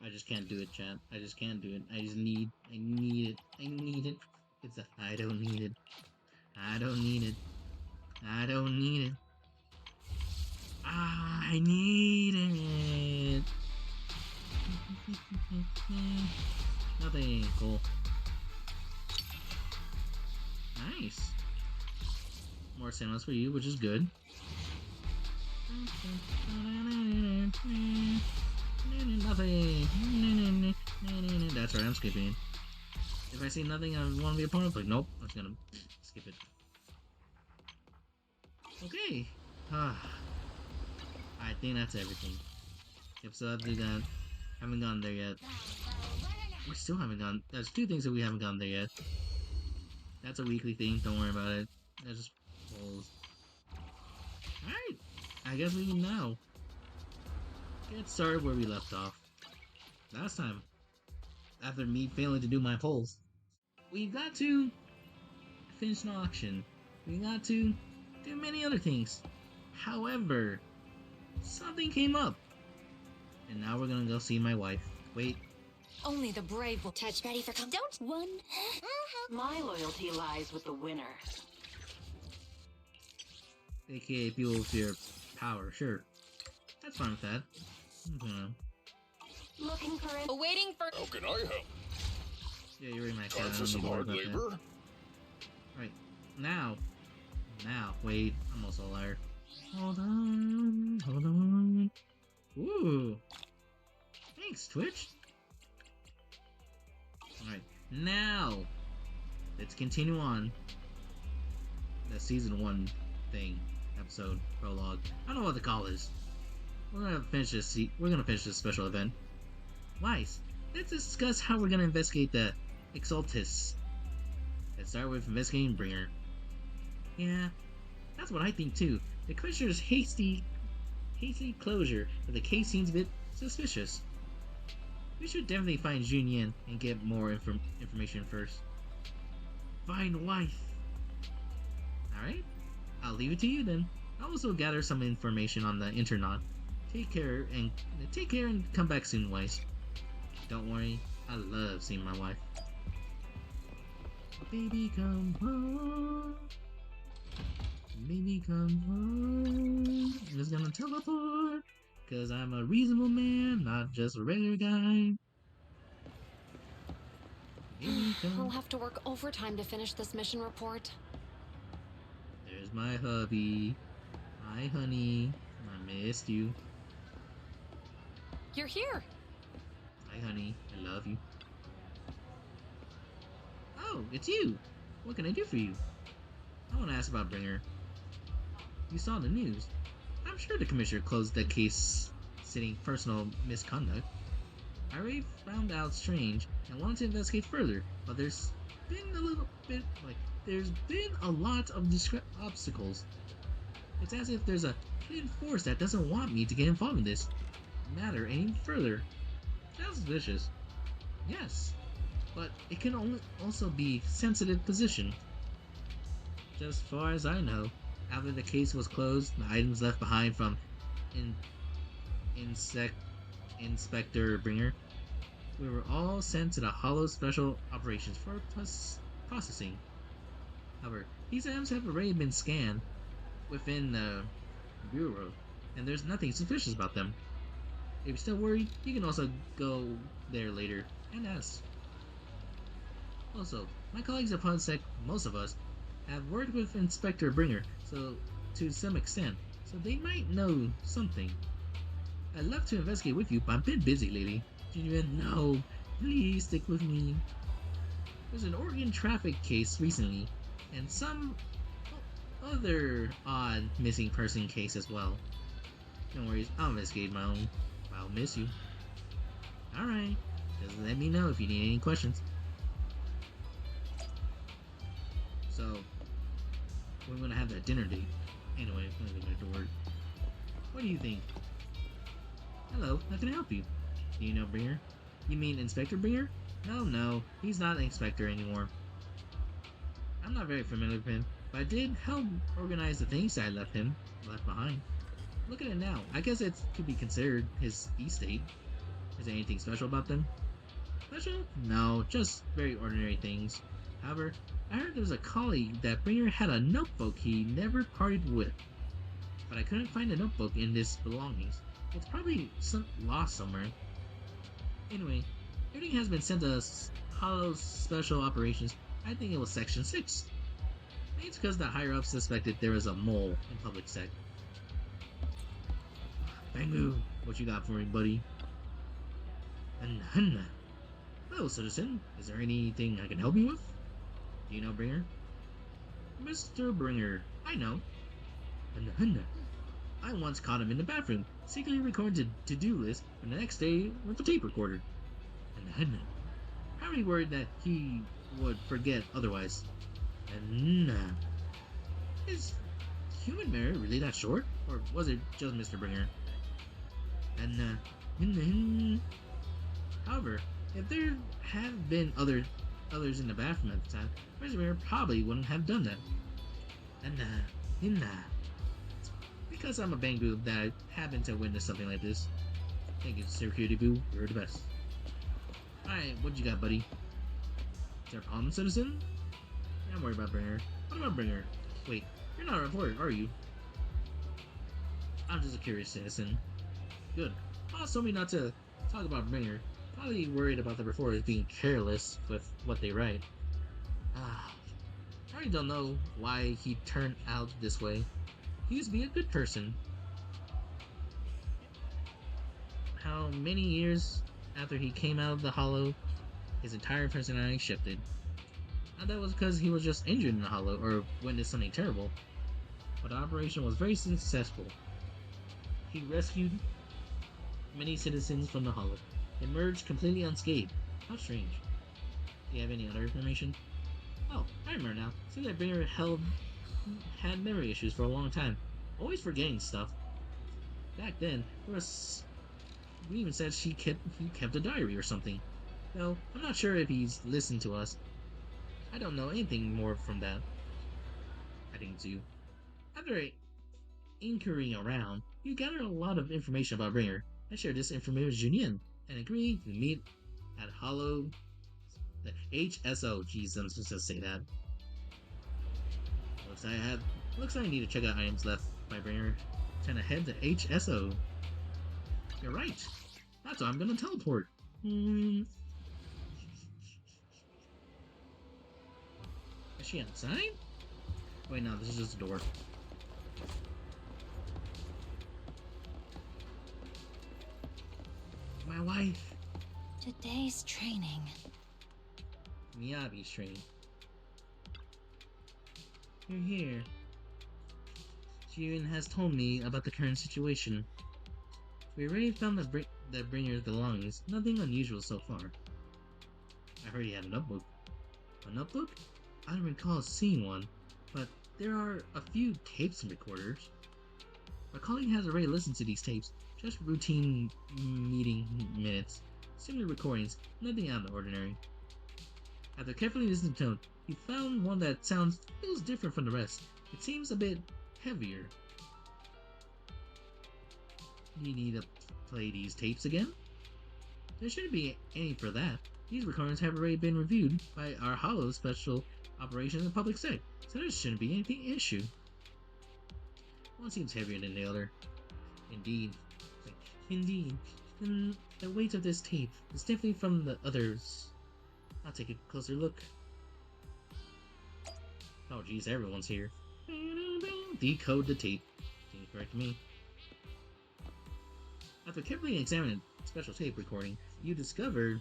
I just can't do it, chat. I just can't do it. I need it. I need it. It's a, I don't need it. I don't need it. I don't need it. Ah, I need it. Nothing. Cool. Nice. More sandals for you, which is good. Nothing. That's right, I'm skipping. If I see nothing I want to be a part of, like, nope, I'm just gonna skip it. Okay. I think that's everything. Yep, so after that, haven't gone there yet. We still haven't gone. There's two things that we haven't gone there yet. That's a weekly thing. Don't worry about it. That's just polls. All right. I guess we can now get started where we left off last time. After me failing to do my polls, we got to finish an auction. We got to do many other things. However, something came up, and now we're gonna go see my wife. Wait. Only the brave will touch ready for come. Don't one. My loyalty lies with the winner. AKA people with your power, sure. That's fine with that. Looking for it. Waiting for. How can I help? Yeah, you're in my Time for some hard labor? Right. Now, wait, I'm also a liar. Hold on. Ooh. Thanks, Twitch. Alright, now, let's continue on the season 1 thing, episode, prologue. I don't know what to call this. We're gonna finish this special event. Weiss, let's discuss how we're gonna investigate the Exaltus. Let's start with investigating Bringer. Yeah, that's what I think too. The Commissioner's hasty closure of the case seems a bit suspicious. We should definitely find Junyan and get more information first. Find wife. Alright, I'll leave it to you then. I'll also gather some information on the internat. Take care and come back soon, Weiss. Don't worry, I love seeing my wife. Baby, come home. Baby, come home. I'm just gonna teleport. Cause I'm a reasonable man, not just a regular guy. Baby, I'll have to work overtime to finish this mission report. There's my hubby. Hi, honey. I missed you. You're here. Hi, honey. I love you. Oh, it's you. What can I do for you? I want to ask about Bringer. You saw the news. I'm sure the commissioner closed the case citing personal misconduct. I already found out strange and wanted to investigate further, but there's been a lot of obstacles. It's as if there's a hidden force that doesn't want me to get involved in this matter any further. Sounds suspicious. Yes, but it can also be sensitive position. Just as far as I know, after the case was closed, the items left behind from Inspector Bringer, we were all sent to the Hollow Special Operations for processing. However, these items have already been scanned within the Bureau, and there's nothing suspicious about them. If you're still worried, you can also go there later and ask. Also, my colleagues at PodSec, most of us, have worked with Inspector Bringer, so to some extent, so they might know something. I'd love to investigate with you, but I'm a bit busy lately. No, please stick with me. There's an organ traffic case recently, and some other odd missing person case as well. Don't worry, I'll investigate my own. I'll miss you. Alright, just let me know if you need any questions. So, we're gonna have that dinner date. Anyway, I'm gonna go back to work. What do you think? Hello, how can I help you? Do you know Bringer? You mean Inspector Bringer? No, he's not an inspector anymore. I'm not very familiar with him, but I did help organize the things I left behind. Look at it now. I guess it could be considered his estate. Is there anything special about them? Special? No, just very ordinary things. However, I heard there was a colleague that Bringer had a notebook he never parted with. But I couldn't find the notebook in his belongings. It's probably lost somewhere. Anyway, everything has been sent to Hollow Special Operations. I think it was Section 6. I think it's because the higher-ups suspected there was a mole in public sec. Bangu, what you got for me, buddy? Hello, citizen. Is there anything I can help you with? Do you know Bringer? Mr. Bringer, I know. I once caught him in the bathroom, secretly recording a to-do list for the next day with a tape recorder. Probably worried that he would forget otherwise. Is human memory really that short? Or was it just Mr. Bringer? However, if there had been others in the bathroom at the time, Mr. Bringer probably wouldn't have done that. Because I'm a Bangu that I happened to witness something like this. Thank you, Security Boo. You're the best. Alright, what you got, buddy? Is there a problem, citizen? Yeah, I'm worried about Bringer. What about Bringer? Wait, you're not a reporter, are you? I'm just a curious citizen. Good. Boss told me not to talk about Bringer. Probably worried about the reporters being careless with what they write. I really don't know why he turned out this way. He used to be a good person. How many years after he came out of the Hollow, his entire personality shifted. Now that was because he was just injured in the Hollow or witnessed something terrible. But the operation was very successful. He rescued many citizens from the Hollow, emerged completely unscathed. How strange. Do you have any other information? Oh, I remember now. See that Bringer had memory issues for a long time, always forgetting stuff. Back then, we even said he kept a diary or something. No, I'm not sure if he's listened to us. I don't know anything more from that. I think too. After inquiring around, you gathered a lot of information about Bringer. I shared this information with Junyin and agreed to meet at the HSO. Jeez, I'm supposed to say that. Looks like I need to check out items left by Bringer. Time to head to HSO. You're right. That's why I'm gonna teleport. Is she outside? Wait, no, this is just a door. My wife. Today's training. Miyabi's training. You're here. Jiren has told me about the current situation. We already found the Bringer's belongings. Nothing unusual so far. I heard he had a notebook. A notebook? I don't recall seeing one, but there are a few tapes and recorders. My colleague has already listened to these tapes, just routine meeting minutes, similar recordings, nothing out of the ordinary. After carefully listening to him, he found one that feels different from the rest. It seems a bit heavier. You need to play these tapes again? There shouldn't be any for that. These recordings have already been reviewed by our Hollow Special Operations and Public Sec, so there shouldn't be anything issue. One seems heavier than the other. Indeed. And the weight of this tape is definitely from the others. I'll take a closer look. Oh geez, everyone's here. Decode the tape. Seems correct to me. After carefully examining special tape recording, you discovered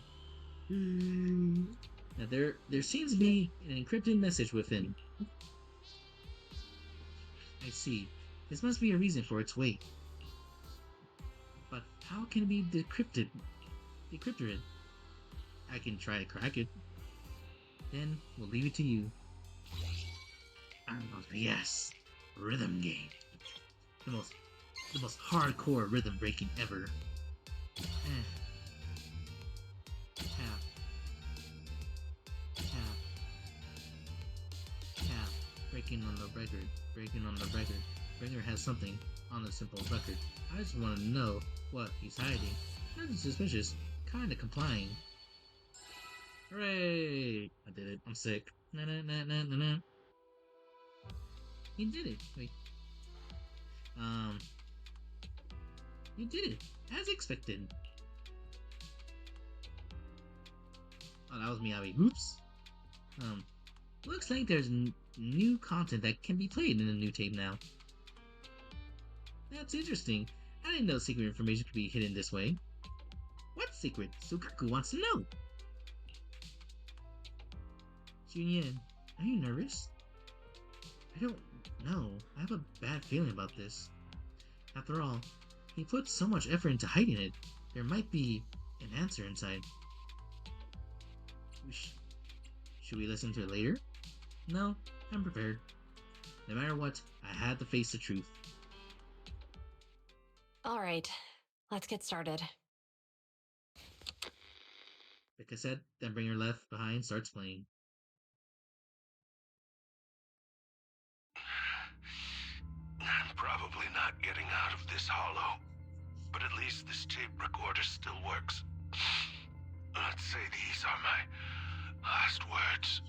that there seems to be an encrypted message within. I see. This must be a reason for its weight. But how can it be decrypted? I can try to crack it. Then we'll leave it to you. Yes, rhythm game. The most hardcore rhythm breaking ever. Tap. Breaking on the record. Bringer has something on the simple record. I just want to know what he's hiding. Nothing suspicious. kinda complying. Hooray! I did it. I'm sick. Na na na na na na. He did it. Wait. You did it, as expected. Oh, that was me, Abby. Oops. Looks like there's new content that can be played in the new tape now. That's interesting. I didn't know secret information could be hidden this way. What secret? Sukaku wants to know. Junyan, are you nervous? I don't know. I have a bad feeling about this. After all, he put so much effort into hiding it. There might be an answer inside. Should we listen to it later? No, I'm prepared. No matter what, I had to face the truth. Alright, let's get started. The cassette that Bringer left behind starts playing. I'm probably not getting out of this hollow, but at least this tape recorder still works. Let's say these are my last words.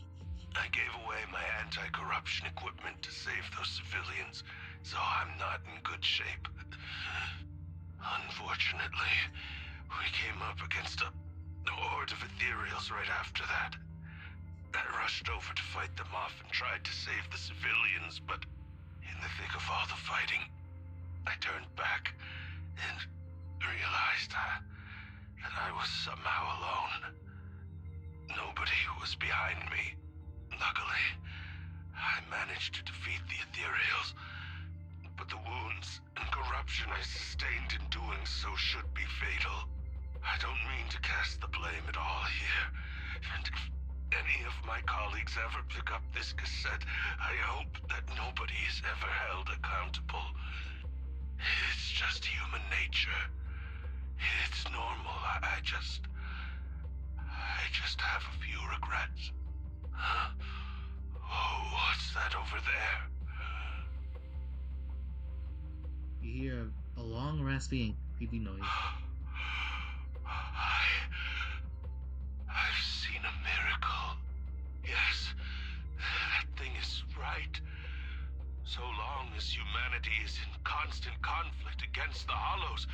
I gave away my anti-corruption equipment to save those civilians, so I'm not in good shape. Unfortunately, we came up against a horde of ethereals right after that. I rushed over to fight them off and tried to save the civilians, but in the thick of all the fighting, I turned back and realized that I was somehow alone. Nobody was behind me. Luckily, I managed to defeat the ethereals, but the wounds and corruption I sustained in doing so should be fatal. I don't mean to cast the blame at all here, and if any of my colleagues ever pick up this cassette, I hope that nobody is ever held accountable. It's just human nature. It's normal. I just have a few regrets. Oh, what's that over there? You hear a long, raspy, and creepy noise. I've seen a miracle. Yes, that thing is right. So long as humanity is in constant conflict against the Hollows,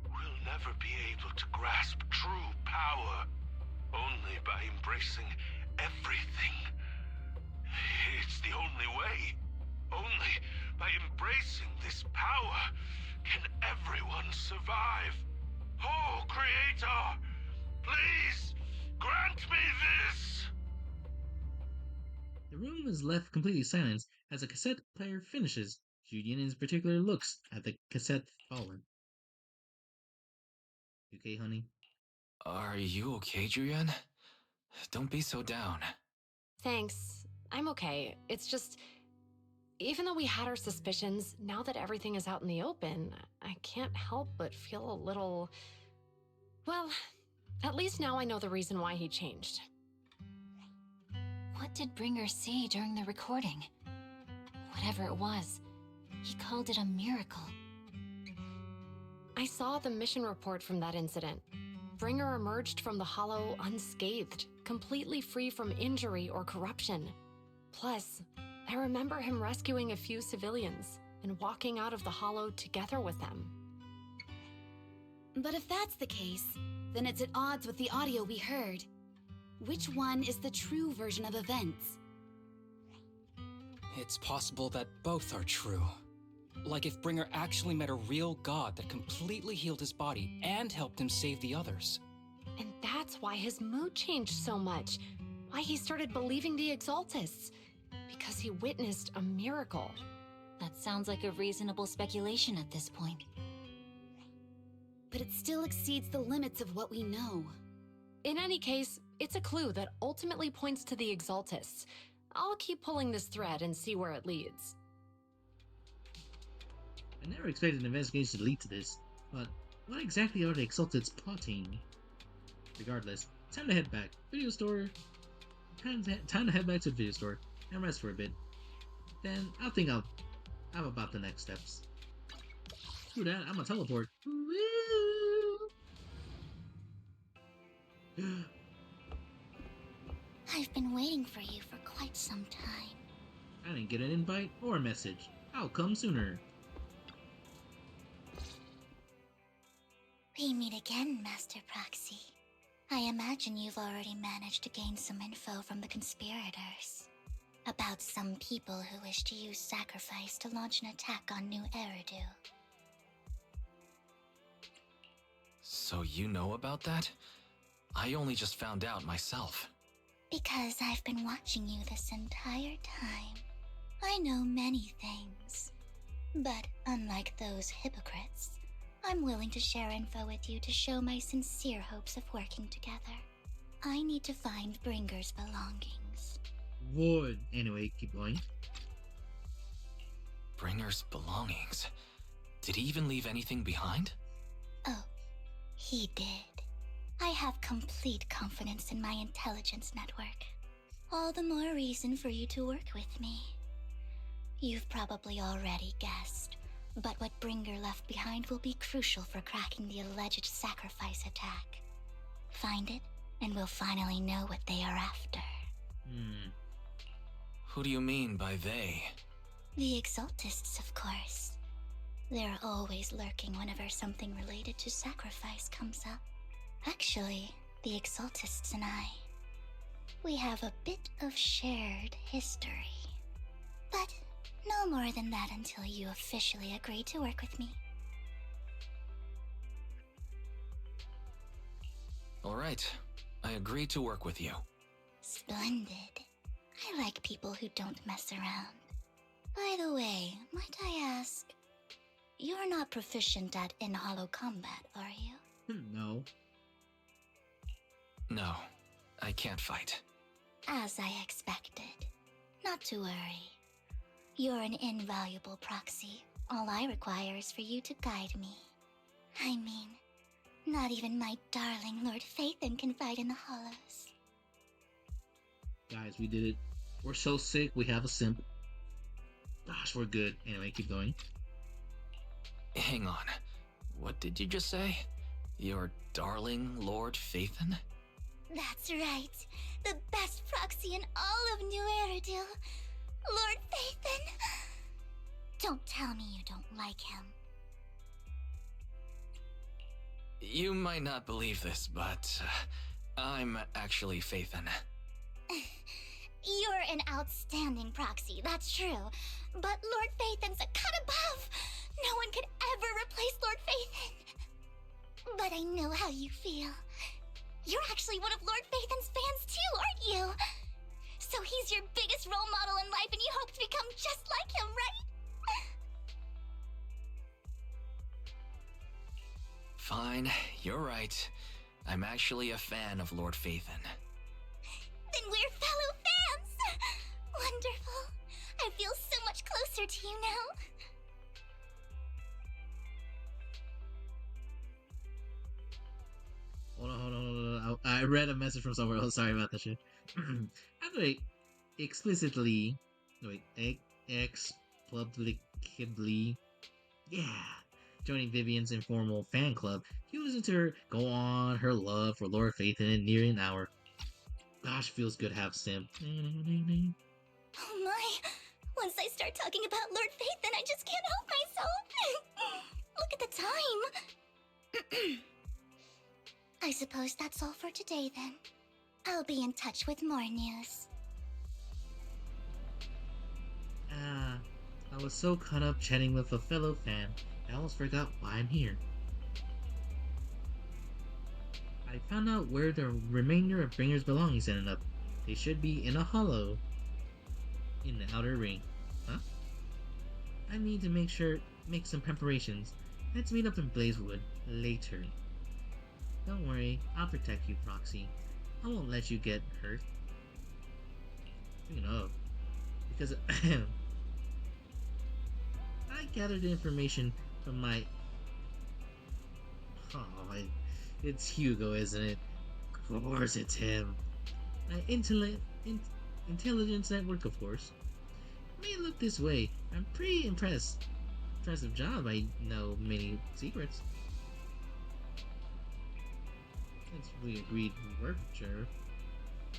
we'll never be able to grasp true power. Only by embracing everything. It's the only way. Only by embracing this power can everyone survive. Oh, Creator, please grant me this! The room is left completely silent as the cassette player finishes. Julian in particular looks at the cassette fallen. You okay, honey? Are you okay, Julian? Don't be so down. Thanks. I'm okay. It's just, even though we had our suspicions, now that everything is out in the open, I can't help but feel a little... Well, at least now I know the reason why he changed. What did Bringer see during the recording? Whatever it was, he called it a miracle. I saw the mission report from that incident. Bringer emerged from the Hollow unscathed, completely free from injury or corruption. Plus, I remember him rescuing a few civilians and walking out of the Hollow together with them. But if that's the case, then it's at odds with the audio we heard. Which one is the true version of events? It's possible that both are true. Like if Bringer actually met a real god that completely healed his body and helped him save the others. And that's why his mood changed so much. Why he started believing the Exaltists. Because he witnessed a miracle. That sounds like a reasonable speculation at this point. But it still exceeds the limits of what we know. In any case, it's a clue that ultimately points to the Exaltists. I'll keep pulling this thread and see where it leads. I never expected an investigation to lead to this, but what exactly are the Exalteds plotting? Regardless, time to head back. Video store. Time to head back to the video store and rest for a bit. Then I'll think I'm about the next steps. Do that, I'm gonna teleport. Woo! I've been waiting for you for quite some time. I didn't get an invite or a message. I'll come sooner. We meet again, Master Proxy. I imagine you've already managed to gain some info from the conspirators about some people who wish to use sacrifice to launch an attack on New Eridu. So you know about that? I only just found out myself. Because I've been watching you this entire time. I know many things. But unlike those hypocrites, I'm willing to share info with you to show my sincere hopes of working together. I need to find Bringer's belongings. Would. Anyway, keep going. Bringer's belongings? Did he even leave anything behind? Oh, he did. I have complete confidence in my intelligence network. All the more reason for you to work with me. You've probably already guessed, but what Bringer left behind will be crucial for cracking the alleged sacrifice attack. Find it, and we'll finally know what they are after. Who do you mean by they? The Exaltists, of course. They're always lurking whenever something related to sacrifice comes up. Actually, the Exaltists and I, we have a bit of shared history. But no more than that until you officially agree to work with me. All right, I agree to work with you. Splendid. I like people who don't mess around. By the way, might I ask, you're not proficient at in-hollow combat, are you? No. No, I can't fight. As I expected. Not to worry. You're an invaluable proxy. All I require is for you to guide me. I mean, not even my darling Lord Phaethon can fight in the hollows. Guys, we did it. We're so sick, we have a simp. Gosh, we're good. Anyway, keep going. Hang on. What did you just say? Your darling Lord Phaethon? That's right. The best proxy in all of New Eridu. Lord Phaethon. Don't tell me you don't like him. You might not believe this, but I'm actually Phaethon. You're an outstanding proxy, that's true. But Lord Phaethon's a cut above. No one could ever replace Lord Phaethon. But I know how you feel. You're actually one of Lord Phaethon's fans too, aren't you? So he's your biggest role model in life and you hope to become just like him, right? Fine, you're right. I'm actually a fan of Lord Phaethon. Then we're fellow fans! Wonderful. I feel so much closer to you now. Hold on. I read a message from somewhere else. Sorry about that shit. After they explicitly, explicitly, joining Vivian's informal fan club, you listen to her go on her love for Lord Phaethon in nearly an hour. Gosh, feels good to have simp. Oh my! Once I start talking about Lord Phaethon, I just can't help myself! Look at the time! I suppose that's all for today then. I'll be in touch with more news. I was so caught up chatting with a fellow fan, I almost forgot why I'm here. I found out where the remainder of Bringer's belongings ended up. They should be in a hollow in the outer ring. Huh? I need to make some preparations. Let's meet up in Blazewood later. Don't worry, I'll protect you, Proxy. I won't let you get hurt. Speaking of, because I gathered the information from my... it's Hugo, isn't it? Of course it's him. My intelligence network, of course. May look this way. I'm pretty impressed. Impressive job, I know many secrets. Since we agreed to work, Sheriff,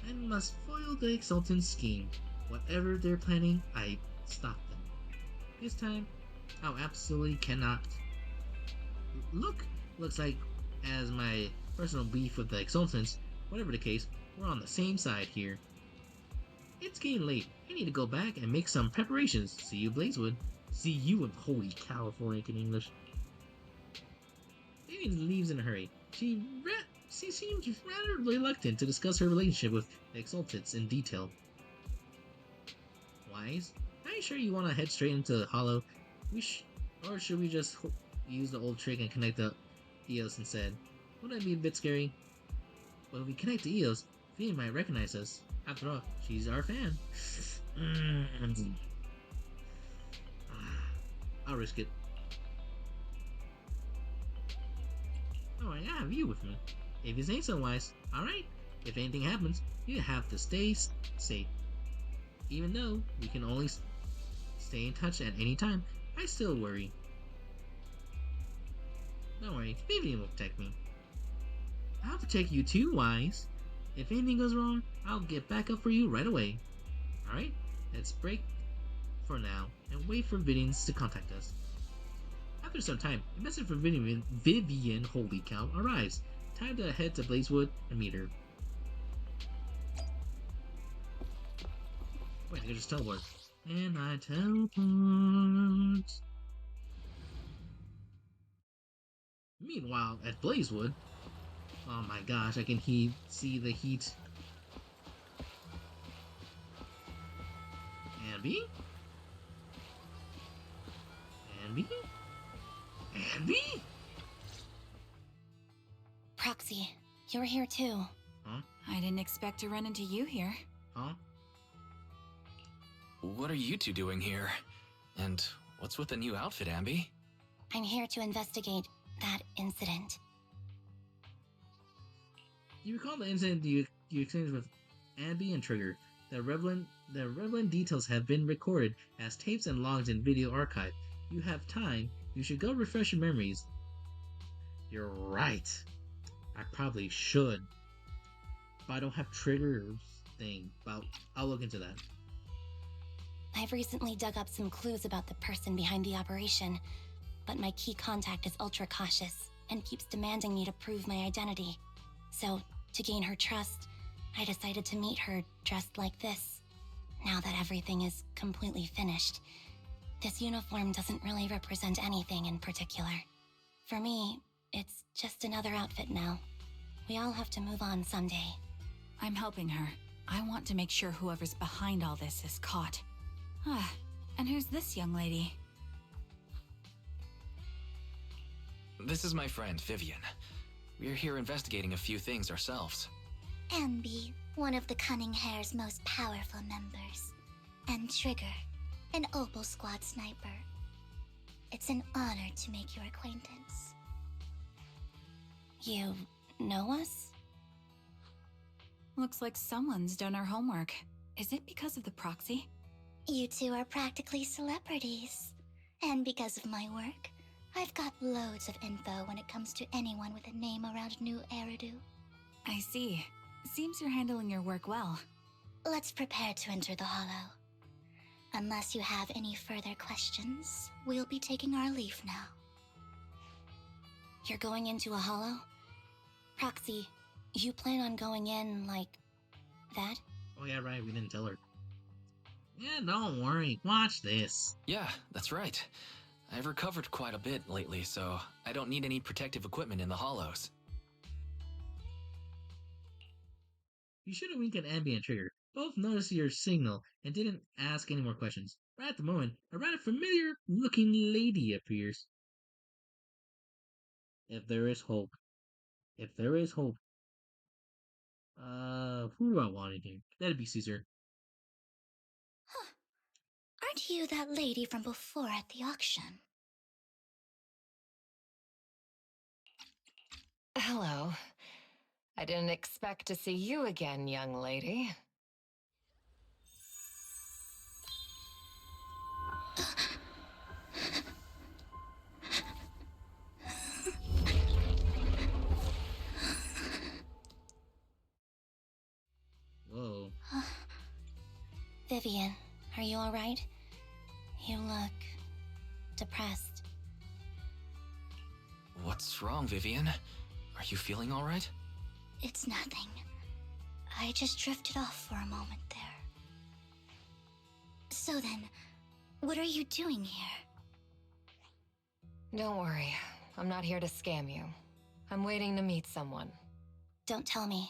I must foil the Exultant's scheme. Whatever they're planning, I stop them. This time, I absolutely cannot. Looks like, as my personal beef with the Exultants, whatever the case, we're on the same side here. It's getting late. I need to go back and make some preparations. See you, Blazewood. See you in holy California in English. Vivian leaves in a hurry. She seems rather reluctant to discuss her relationship with the Exultants in detail. Wise, are you sure you want to head straight into the Hollow? Or should we just use the old trick and connect the Eos instead? Wouldn't that be a bit scary? Well, if we connect to Eos, Vivian might recognize us. After all, she's our fan. I'll risk it. Alright, I have you with me. If you say so, Wise. Alright? If anything happens, you have to stay safe. Even though we can only stay in touch at any time, I still worry. Don't worry, Vivian will protect me. I'll protect you too, Wise. If anything goes wrong, I'll get back up for you right away. Alright, let's break for now and wait for Vivian to contact us. After some time, a message from Vivian, holy cow, arrives. Time to head to Blazewood and meet her. Wait, I can just teleport. And I teleport. Meanwhile, at Blazewood, oh my gosh, I can see the heat. Anby? Anby? Anby? Proxy, you're here too. Huh? I didn't expect to run into you here. Huh? What are you two doing here? And what's with the new outfit, Anby? I'm here to investigate that incident. You recall the incident you exchanged with Anby and Trigger. The relevant details have been recorded as tapes and logs in video archive. You have time. You should go refresh your memories. You're right. I probably should. But I don't have Trigger's thing. But I'll look into that. I've recently dug up some clues about the person behind the operation, but my key contact is ultra cautious and keeps demanding me to prove my identity. So, to gain her trust, I decided to meet her dressed like this. Now that everything is completely finished, this uniform doesn't really represent anything in particular. For me, it's just another outfit now. We all have to move on someday. I'm helping her. I want to make sure whoever's behind all this is caught. Ah, and who's this young lady? This is my friend, Vivian. We're here investigating a few things ourselves. Anby, one of the Cunning Hair's most powerful members. And Trigger, an Opal Squad sniper. It's an honor to make your acquaintance. You know us? Looks like someone's done our homework. Is it because of the proxy? You two are practically celebrities. And because of my work, I've got loads of info when it comes to anyone with a name around New Eridu. I see. Seems you're handling your work well. Let's prepare to enter the Hollow. Unless you have any further questions, we'll be taking our leave now. You're going into a hollow? Proxy, you plan on going in like that? Oh yeah, right, we didn't tell her. Yeah, don't worry, watch this. Yeah, that's right. I've recovered quite a bit lately, so I don't need any protective equipment in the hollows. You should have winked at Anby and Trigger. Both noticed your signal and didn't ask any more questions. Right at the moment, a rather familiar-looking lady appears. If there is hope. If there is hope. Who do I want in here? That'd be Caesar. Huh. Aren't you that lady from before at the auction? Hello. I didn't expect to see you again, young lady. Vivian, are you alright? You look depressed. What's wrong, Vivian? Are you feeling all right? It's nothing. I just drifted off for a moment there. So then, what are you doing here? Don't worry. I'm not here to scam you. I'm waiting to meet someone. Don't tell me.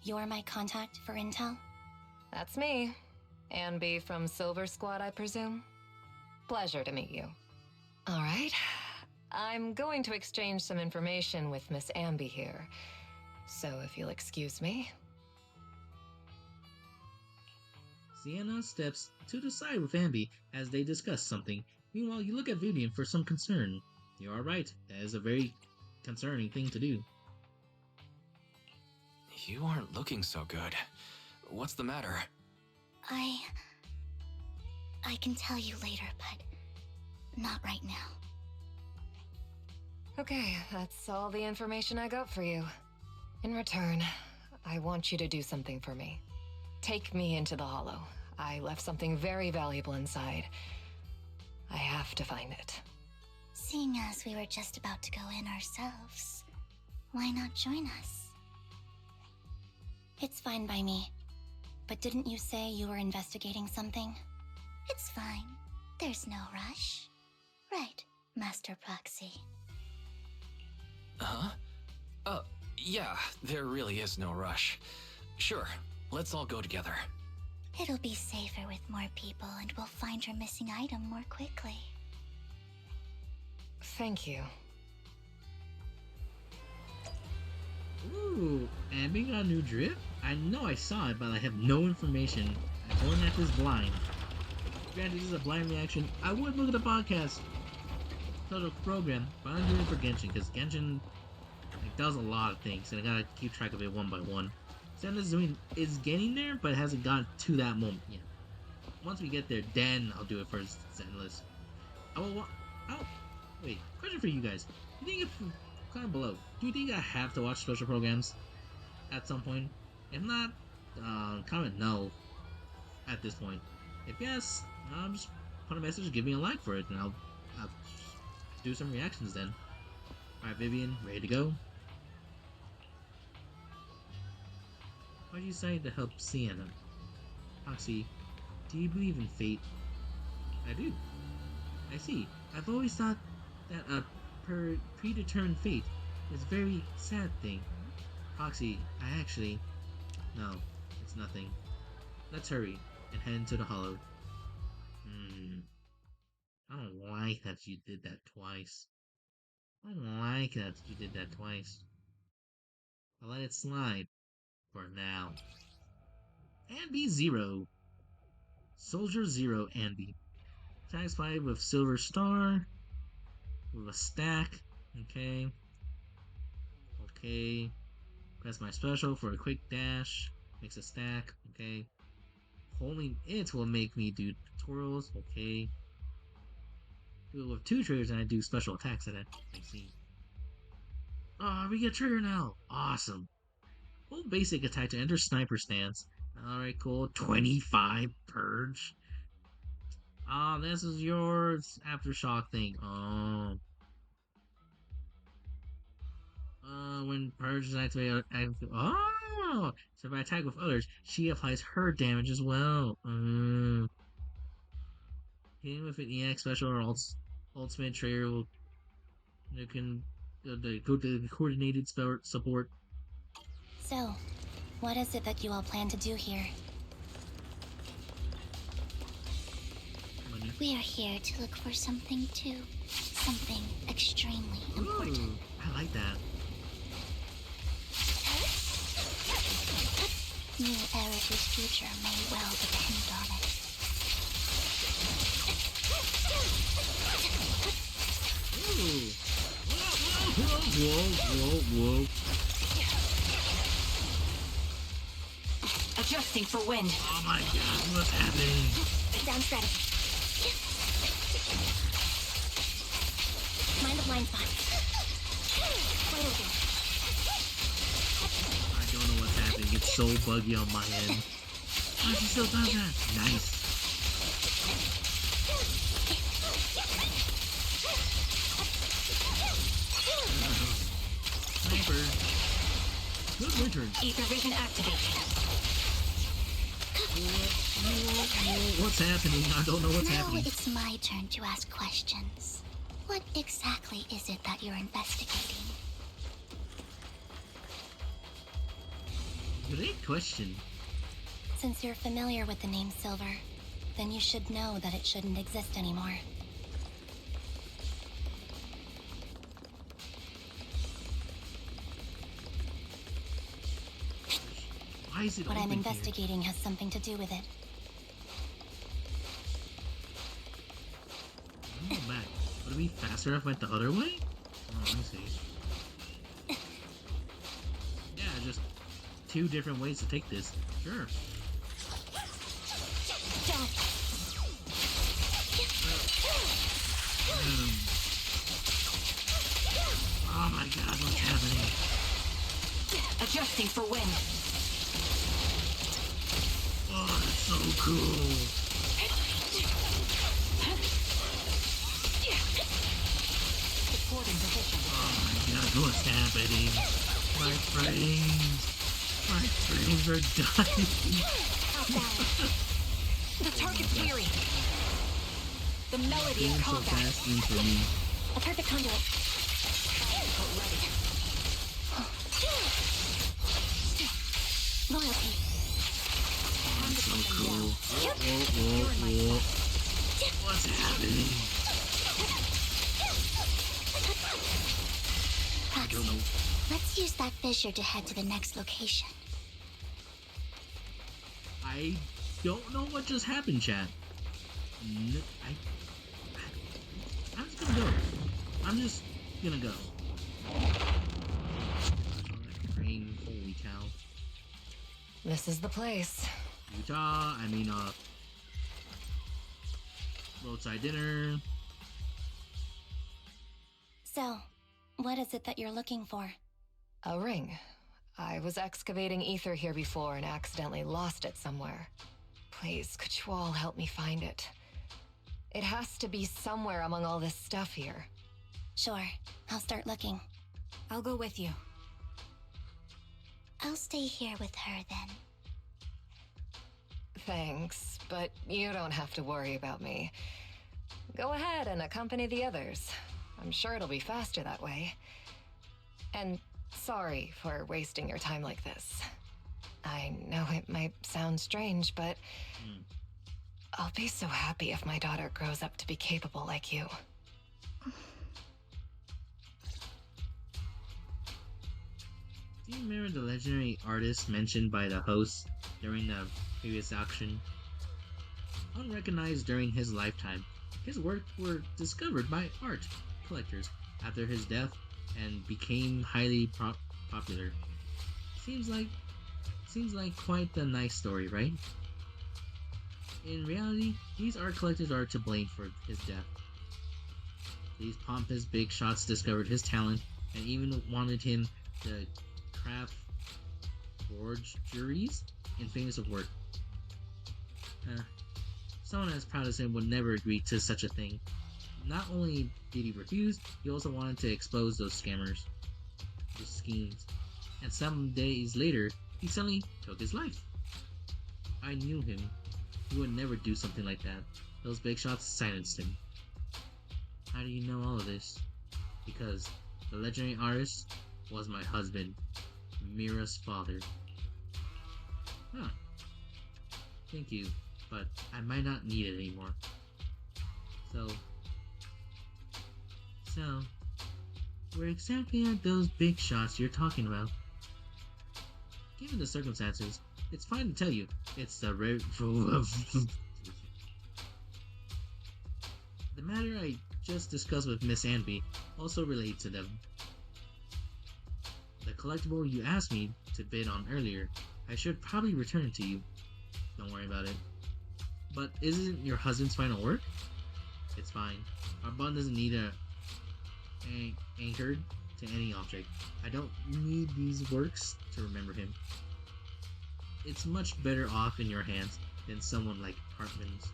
You're my contact for intel? That's me. Anby from Silver Squad, I presume? Pleasure to meet you. All right. I'm going to exchange some information with Miss Anby here. So if you'll excuse me. Sienna steps to the side with Anby as they discuss something. Meanwhile, you look at Vivian for some concern. You are right. That is a very concerning thing to do. You aren't looking so good. What's the matter? I can tell you later, but not right now. Okay, that's all the information I got for you. In return, I want you to do something for me. Take me into the Hollow. I left something very valuable inside. I have to find it. Seeing as we were just about to go in ourselves, why not join us? It's fine by me. But didn't you say you were investigating something? It's fine. There's no rush. Right, Master Proxy. Huh? Yeah, there really is no rush. Sure, let's all go together. It'll be safer with more people, and we'll find your missing item more quickly. Thank you. Ooh, Anby got a new drip? I know I saw it, but I have no information. I'm going at this blind. Granted, this is a blind reaction. I would look at the podcast, the program, but I'm doing it for Genshin, because Genshin does a lot of things, and I gotta keep track of it one by one. Zenda's is getting there, but it hasn't gotten to that moment yet. Once we get there, then I'll do it for Zenless. Wait, question for you guys. You think if comment below, do you think I have to watch special programs at some point? If not, comment no at this point. If yes, just put a message, give me a like for it, and I'll do some reactions then. Alright, Vivian, ready to go? Why'd you decide to help Sienna? Foxy, do you believe in fate? I do. I see. I've always thought that a predetermined fate is a very sad thing. Foxy, I actually... No, it's nothing. Let's hurry and head into the Hollow. I don't like that you did that twice. I don't like that you did that twice. I'll let it slide. For now. Anby 0. Soldier 0 Anby. Tags 5 with Silver Star. With a stack. Okay. Okay. Press my special for a quick dash. Makes a stack. Okay. Holding it will make me do tutorials. Okay. Do it with 2 triggers and I do special attacks in it. I see. Oh, we get trigger now. Awesome. Hold basic attack to enter sniper stance. Alright, cool. 25 purge. This is your aftershock thing. When purge is activated, so if I attack with others, she applies her damage as well. Hitting with an EX special or ultimate trigger will go to the coordinated support. So, what is it that you all plan to do here? Money. We are here to look for something too. Something extremely important. Ooh, I like that. New Erica's future may well depend on it. Ooh. Whoa. Adjusting for wind. Oh my god, what's happening? Down strategy. Mind the blind spot. Wait over. I don't know what's happening. It's so buggy on my end. Oh, she still does that. Nice. Sniper. Good Richard. Ether vision activated. What's happening? I don't know what's Now happening. it's my turn to ask questions. What exactly is it that you're investigating? Great question. Since you're familiar with the name Silver, then you should know that it shouldn't exist anymore. Why is it What I'm open here? investigating has something to do with it. Oh, back. Would it be faster if I went the other way? Oh, let me see. Yeah, just two different ways to take this. Sure. Oh my god, what's happening? Adjusting for wind. Oh, that's so cool. Supporting position. Oh my god, what's happening? My frames are dying. The target's weary. The melody Game's of so combat. fasting for me. A perfect conduit. Loyalty. That's so cool. Whoa. What's happening? I don't know. Let's use that fissure to head to the next location. I don't know what just happened, chat. I'm just gonna go. I'm just gonna go. Green, holy cow. This is the place. Utah, roadside dinner. So, what is it that you're looking for? A ring. I was excavating ether here before and accidentally lost it somewhere. Please, could you all help me find it? It has to be somewhere among all this stuff here. Sure, I'll start looking. I'll go with you. I'll stay here with her then. Thanks, but you don't have to worry about me. Go ahead and accompany the others. I'm sure it'll be faster that way. And sorry for wasting your time like this. I know it might sound strange, but I'll be so happy if my daughter grows up to be capable like you. Do you remember the legendary artist mentioned by the host during the previous auction? Unrecognized during his lifetime, his work were discovered by art collectors after his death and became highly popular. Seems like quite the nice story, right? In reality, these art collectors are to blame for his death. These pompous big shots discovered his talent and even wanted him to craft forgeries in famous of work. Someone as proud as him would never agree to such a thing. Not only did he refuse, he also wanted to expose those scammers, those schemes. And some days later, he suddenly took his life. I knew him. He would never do something like that. Those big shots silenced him. How do you know all of this? Because the legendary artist was my husband, Mira's father. Huh. Thank you, but I might not need it anymore. So, where exactly are those big shots you're talking about? Given the circumstances, it's fine to tell you, it's the The matter I just discussed with Miss Anby also relates to them. The collectible you asked me to bid on earlier, I should probably return it to you. Don't worry about it. But isn't your husband's final work? It's fine. Our bond doesn't need anchored to any object. I don't need these works to remember him. it's much better off in your hands than someone like Hartman's.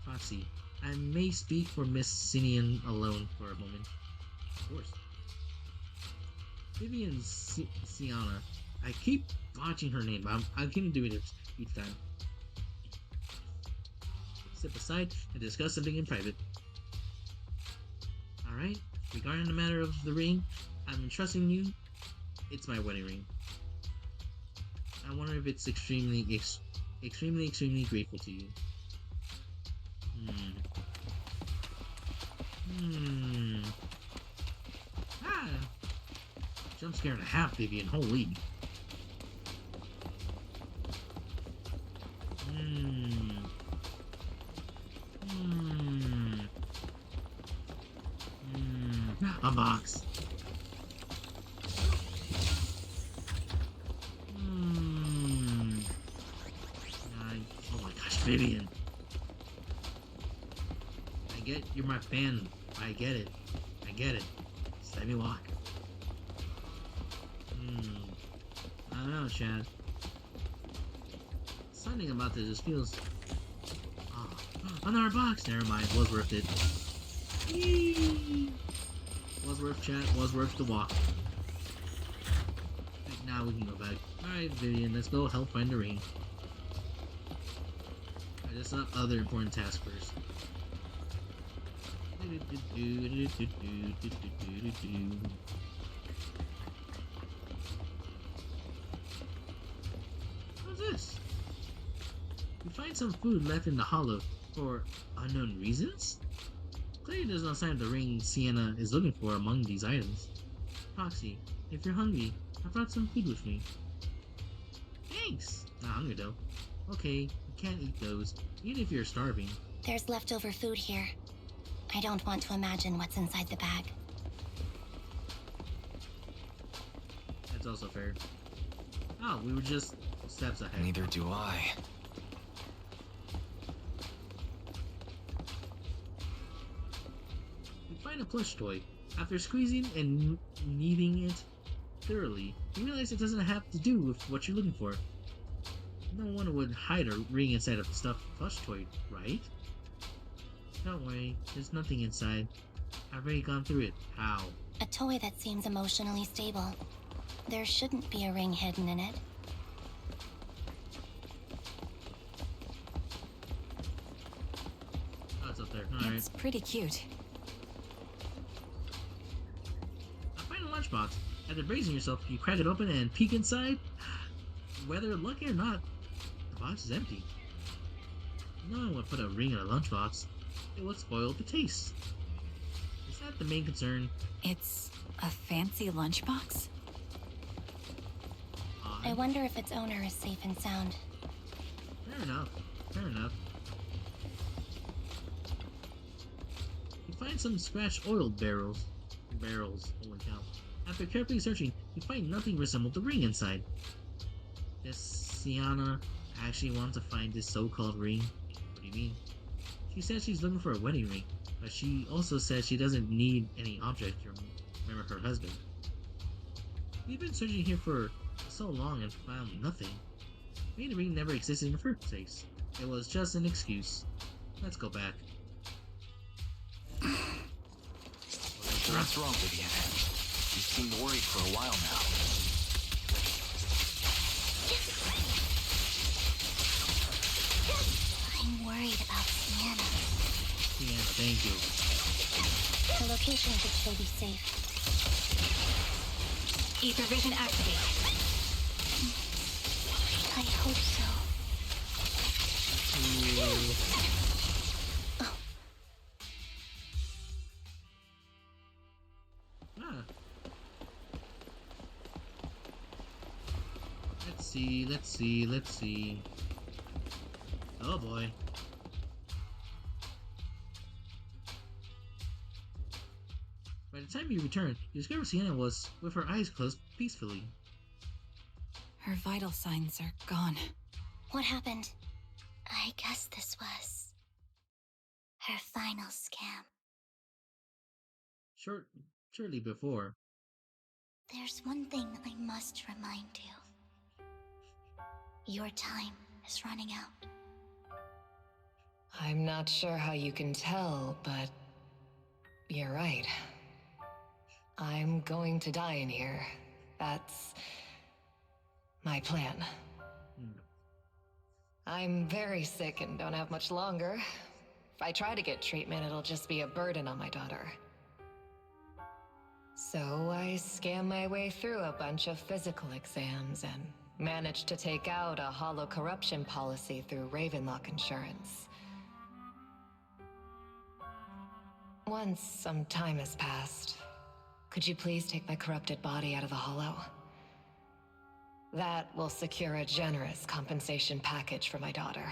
Foxy, I may speak for Miss Sinian alone for a moment. Of course. Vivian Siana. I keep botching her name, but I'm gonna do it each time. Step aside and discuss something in private. Alright, regarding the matter of the ring, I'm entrusting you. It's my wedding ring. I wonder if it's extremely grateful to you. Ah! Jump scare and a half, Vivian. Holy. A box. Oh my gosh, Vivian. I get you're my fan. I get it. Just let me walk. I don't know, Chad. Something about this just feels... Oh, another box! Never mind, was worth it. Whee! Was worth chat, was worth the walk. Right, now we can go back. Alright, Vivian, let's go help find the ring. Alright, that's not other important task first. What's this? We find some food left in the hollow for unknown reasons? Clearly there's no sign of the ring Sienna is looking for among these items. Foxy, if you're hungry, I brought some food with me. Thanks! Not hungry though. Okay, you can't eat those, even if you're starving. There's leftover food here. I don't want to imagine what's inside the bag. That's also fair. Oh, we were just steps ahead. Neither do I. You find a plush toy. After squeezing and kneading it thoroughly, you realize it doesn't have to do with what you're looking for. No one would hide a ring inside of a stuffed plush toy, right? Don't worry, there's nothing inside. I've already gone through it. How? A toy that seems emotionally stable. There shouldn't be a ring hidden in it. Oh, it's up there. Alright. It's pretty cute. I find a lunchbox. After bracing yourself, you crack it open and peek inside. Whether lucky or not, the box is empty. No one would put a ring in a lunchbox. It would spoil the taste. Is that the main concern? It's a fancy lunchbox? I wonder if its owner is safe and sound. Fair enough. You find some scratched oil barrels. Holy cow. After carefully searching, you find nothing resembled the ring inside. Does Sienna actually want to find this so-called ring? What do you mean? She says she's looking for a wedding ring, but she also says she doesn't need any object to remember her husband. We've been searching here for so long and found nothing. Maybe the ring never existed in the first place. It was just an excuse. Let's go back. What's wrong, Vivian? You seem worried for a while now. I'm worried about Sienna. Sienna, thank you. The location should still be safe. Ether vision activate. I hope so. Let's see. Oh boy. By the time you return, you discover Sienna was with her eyes closed peacefully. Her vital signs are gone. What happened? I guess this was her final scam. Shortly before. There's one thing I must remind you. Your time is running out. I'm not sure how you can tell, but you're right. I'm going to die in here. That's my plan. I'm very sick and don't have much longer. If I try to get treatment, it'll just be a burden on my daughter. So I scam my way through a bunch of physical exams and managed to take out a hollow corruption policy through Ravenlock Insurance. Once some time has passed, could you please take my corrupted body out of the hollow? That will secure a generous compensation package for my daughter.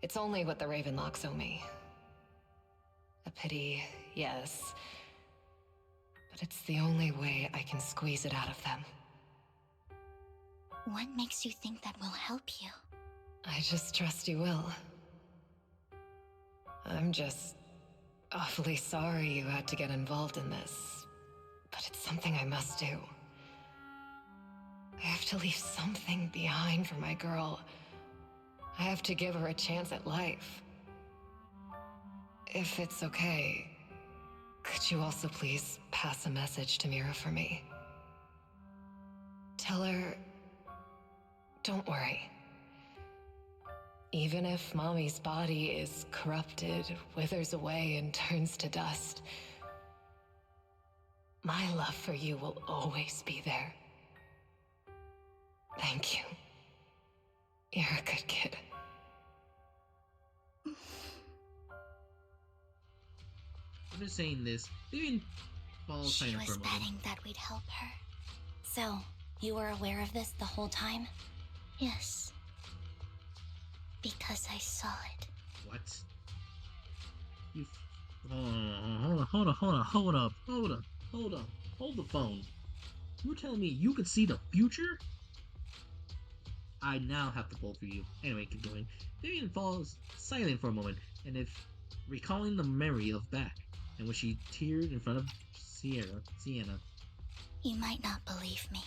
It's only what the Ravenlocks owe me. A pity, yes. But it's the only way I can squeeze it out of them. What makes you think that will help you? I just trust you will. I'm just awfully sorry you had to get involved in this, but it's something I must do. I have to leave something behind for my girl. I have to give her a chance at life. If it's okay, could you also please pass a message to Mira for me? Tell her, don't worry. Even if Mommy's body is corrupted, withers away, and turns to dust, my love for you will always be there. Thank you. You're a good kid. I'm just saying this. Vivian falls She silent for was a moment. betting that we'd help her. So, you were aware of this the whole time? Yes. Because I saw it. What? You... Hold the phone. You're telling me you could see the future? I now have to pull for you. Anyway, keep going. Vivian falls silent for a moment, and if recalling the memory of back, and when she teared in front of Sienna. You might not believe me,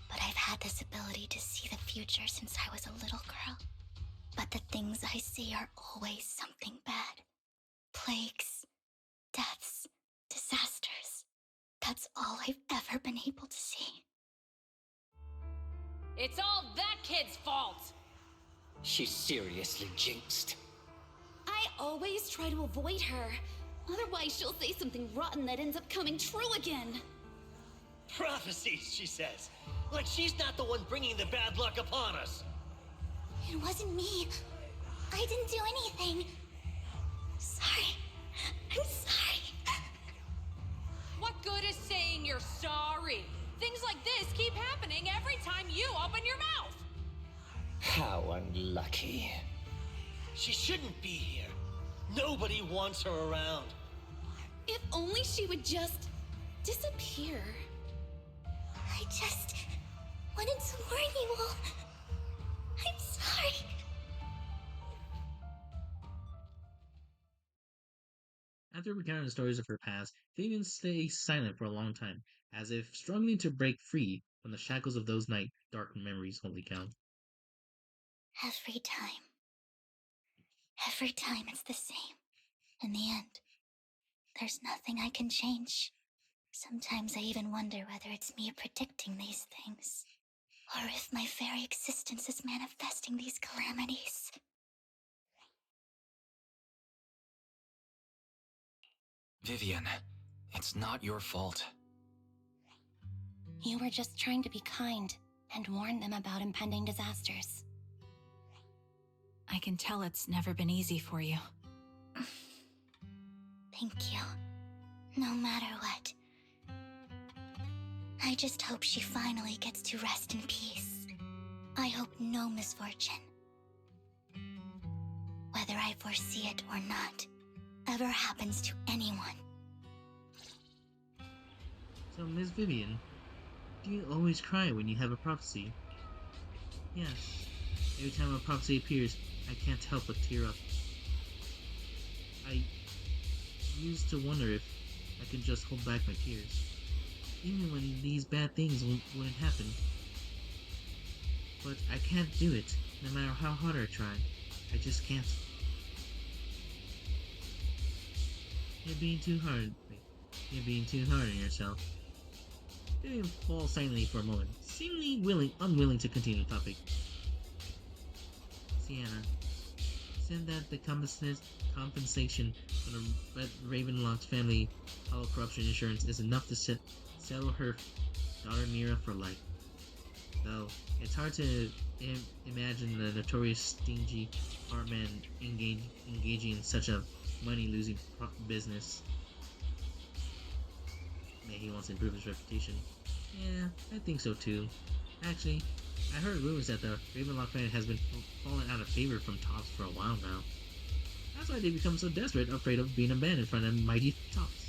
but I've had this ability to see the future since I was a little girl. But the things I see are always something bad. Plagues, deaths, disasters. That's all I've ever been able to see. It's all that kid's fault! She's seriously jinxed. I always try to avoid her. Otherwise, she'll say something rotten that ends up coming true again. Prophecies, she says. Like she's not the one bringing the bad luck upon us. It wasn't me. I didn't do anything. Sorry. I'm sorry. What good is saying you're sorry? Things like this keep happening every time you open your mouth! How unlucky. She shouldn't be here. Nobody wants her around. If only she would just disappear. I just wanted to warn you all. I'm sorry. After recounting the stories of her past, Vivian stays silent for a long time, as if struggling to break free from the shackles of those night dark memories. Holy cow. Every time it's the same. In the end, there's nothing I can change. Sometimes I even wonder whether it's me predicting these things, or if my very existence is manifesting these calamities. Vivian, it's not your fault. You were just trying to be kind and warn them about impending disasters. I can tell it's never been easy for you. Thank you. No matter what. I just hope she finally gets to rest in peace. I hope no misfortune, whether I foresee it or not, ever happens to anyone. So, Miss Vivian, do you always cry when you have a prophecy? Yes. Every time a prophecy appears, I can't help but tear up. I used to wonder if I could just hold back my tears, even when these bad things wouldn't happen. But I can't do it, no matter how hard I try. I just can't. You're being too hard. You're being too hard on yourself. Vivian falls silently for a moment, seemingly unwilling to continue the topic. Sienna, said that the compensation for the Ravenlock's family hollow corruption insurance is enough to settle her daughter Mira for life. Though it's hard to imagine the notorious stingy Hartman engaging in such a money-losing business. Yeah, he wants to improve his reputation. Yeah, I think so too. Actually, I heard rumors that the Ravenlock family has been falling out of favor from Tops for a while now. That's why they become so desperate, afraid of being abandoned by the mighty Tops.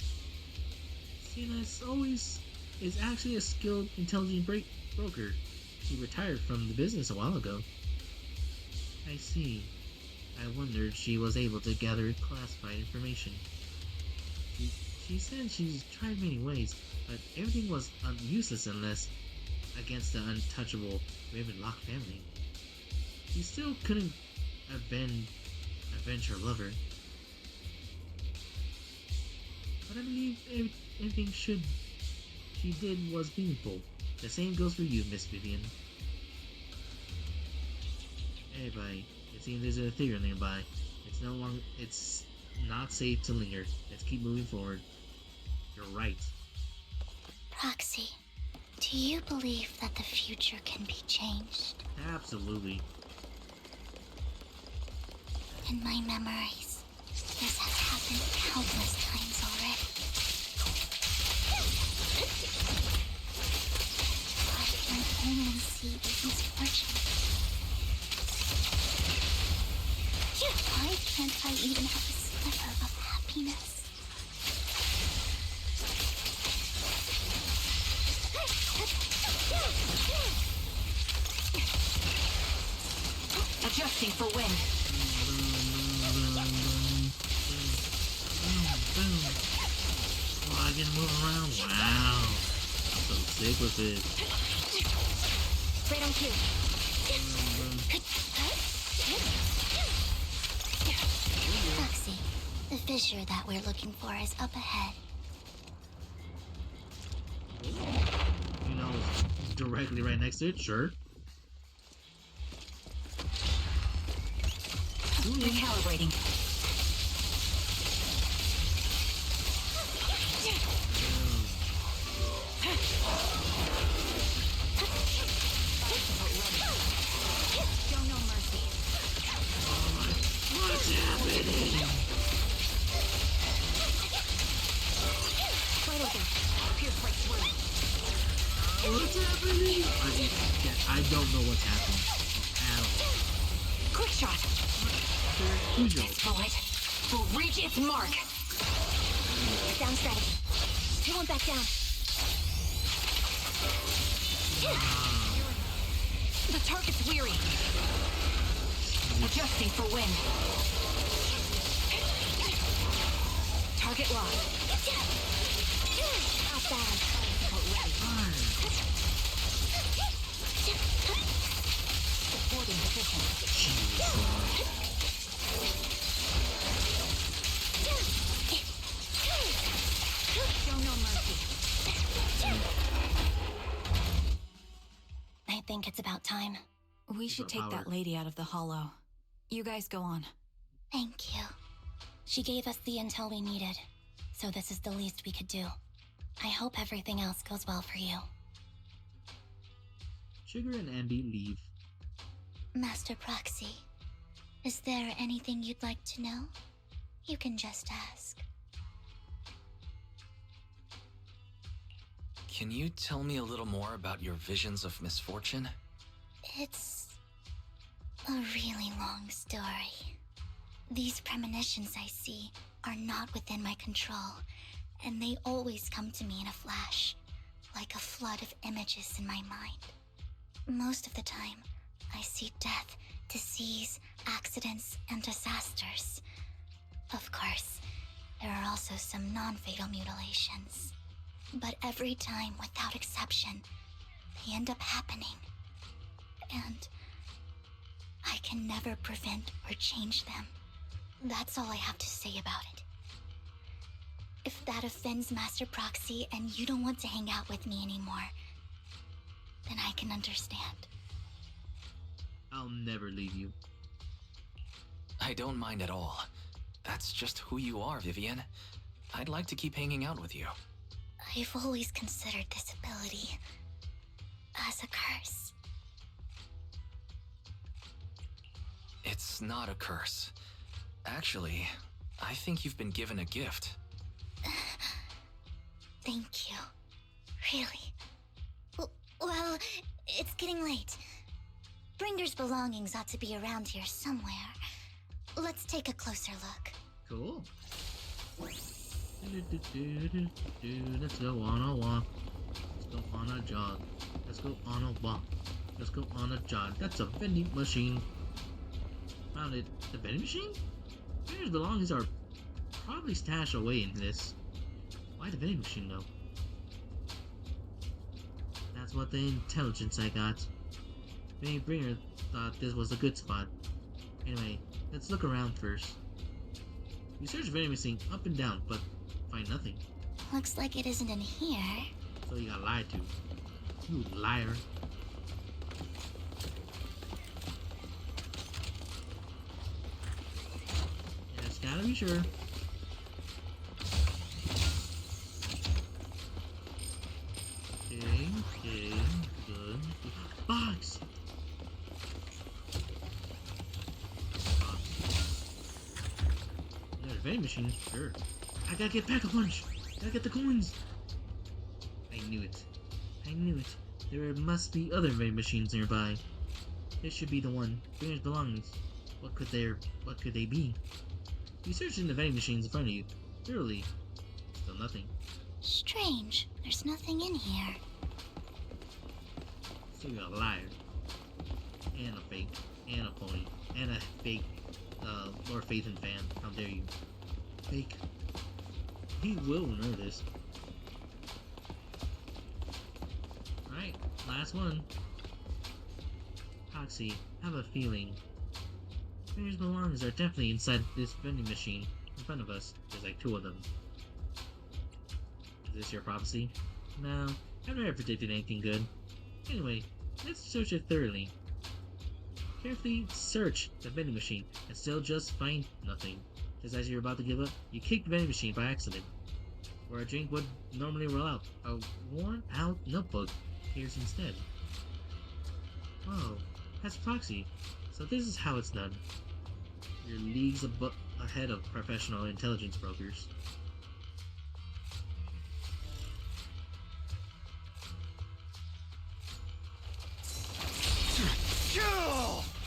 Sienna is actually a skilled, intelligent broker. She retired from the business a while ago. I see. I wondered she was able to gather classified information. She said she's tried many ways, but everything was useless unless against the untouchable Ravenlock family. She still couldn't avenge her lover. But I believe everything she did was meaningful. The same goes for you, Miss Vivian. Everybody, it seems there's a theater nearby. It's not safe to linger. Let's keep moving forward. You're right. Proxy, do you believe that the future can be changed? Absolutely. In my memories, this has happened countless times already. I can only see this misfortune. Why can't I even have a sliver of happiness? Adjusting for wind. Oh, I can move around. Wow. I'm so sick with it. Right on cue. Proxy, the fissure that we're looking for is up ahead. You know, it's directly right next to it, sure. Recalibrating. Show no mercy. What's happening? Right open. Pierce right through. What's happening? I don't know what's happening at all. Quick shot. This bullet will reach its mark. Down strategy. They won't back down. The target's weary. Adjusting for wind. Target locked. Not bad. Supporting position. Show no mercy. I think it's about time. We should take that lady out of the hollow. You guys go on. Thank you. She gave us the intel we needed, so this is the least we could do. I hope everything else goes well for you. Sugar and Andy leave. Master Proxy, is there anything you'd like to know? You can just ask. Can you tell me a little more about your visions of misfortune? It's a really long story. These premonitions I see are not within my control, and they always come to me in a flash, like a flood of images in my mind. Most of the time, I see death, disease, accidents, and disasters. Of course, there are also some non-fatal mutilations. But every time, without exception, they end up happening. and I can never prevent or change them. That's all I have to say about it. If that offends Master Proxy and you don't want to hang out with me anymore, then I can understand. I'll never leave you. I don't mind at all. That's just who you are, Vivian. I'd like to keep hanging out with you. I've always considered this ability as a curse. It's not a curse. Actually, I think you've been given a gift. Thank you. Really. Well, it's getting late. Bringer's belongings ought to be around here somewhere. Let's take a closer look. Cool. Let's go on a walk. Let's go on a jog. Let's go on a walk. Let's go on a jog. That's a vending machine. Found it. The vending machine? Bringer's belongings are probably stashed away in this. Why the vending machine though? That's what the intelligence I got. Maybe Bringer thought this was a good spot. Anyway, let's look around first. We searched vending machine up and down, but find nothing. Looks like it isn't in here. So you got lied to. You liar. Just gotta be sure. Okay, good. Box! Yeah, the vending machine, sure. I gotta get pack a punch! Gotta get the coins! I knew it. I knew it. There must be other vending machines nearby. This should be the one. Bringer's belongings. What could they be? You searched in the vending machines in front of you. Thoroughly. Still nothing. Strange. There's nothing in here. So you're a liar. And a fake. And a phony. And a fake, Lord Phaethon fan. How dare you. Fake. He will know this. Alright, last one. Proxy, I have a feeling. Bringer's belongings are definitely inside this vending machine in front of us. There's like 2 of them. Is this your prophecy? No, I've never predicted anything good. Anyway, let's search it thoroughly. Carefully search the vending machine and still just find nothing. Just as you're about to give up, you kick the vending machine by accident. Where a drink would normally roll out, a worn out notebook appears instead. Oh, that's Proxy. So this is how it's done. You're leagues ahead of professional intelligence brokers.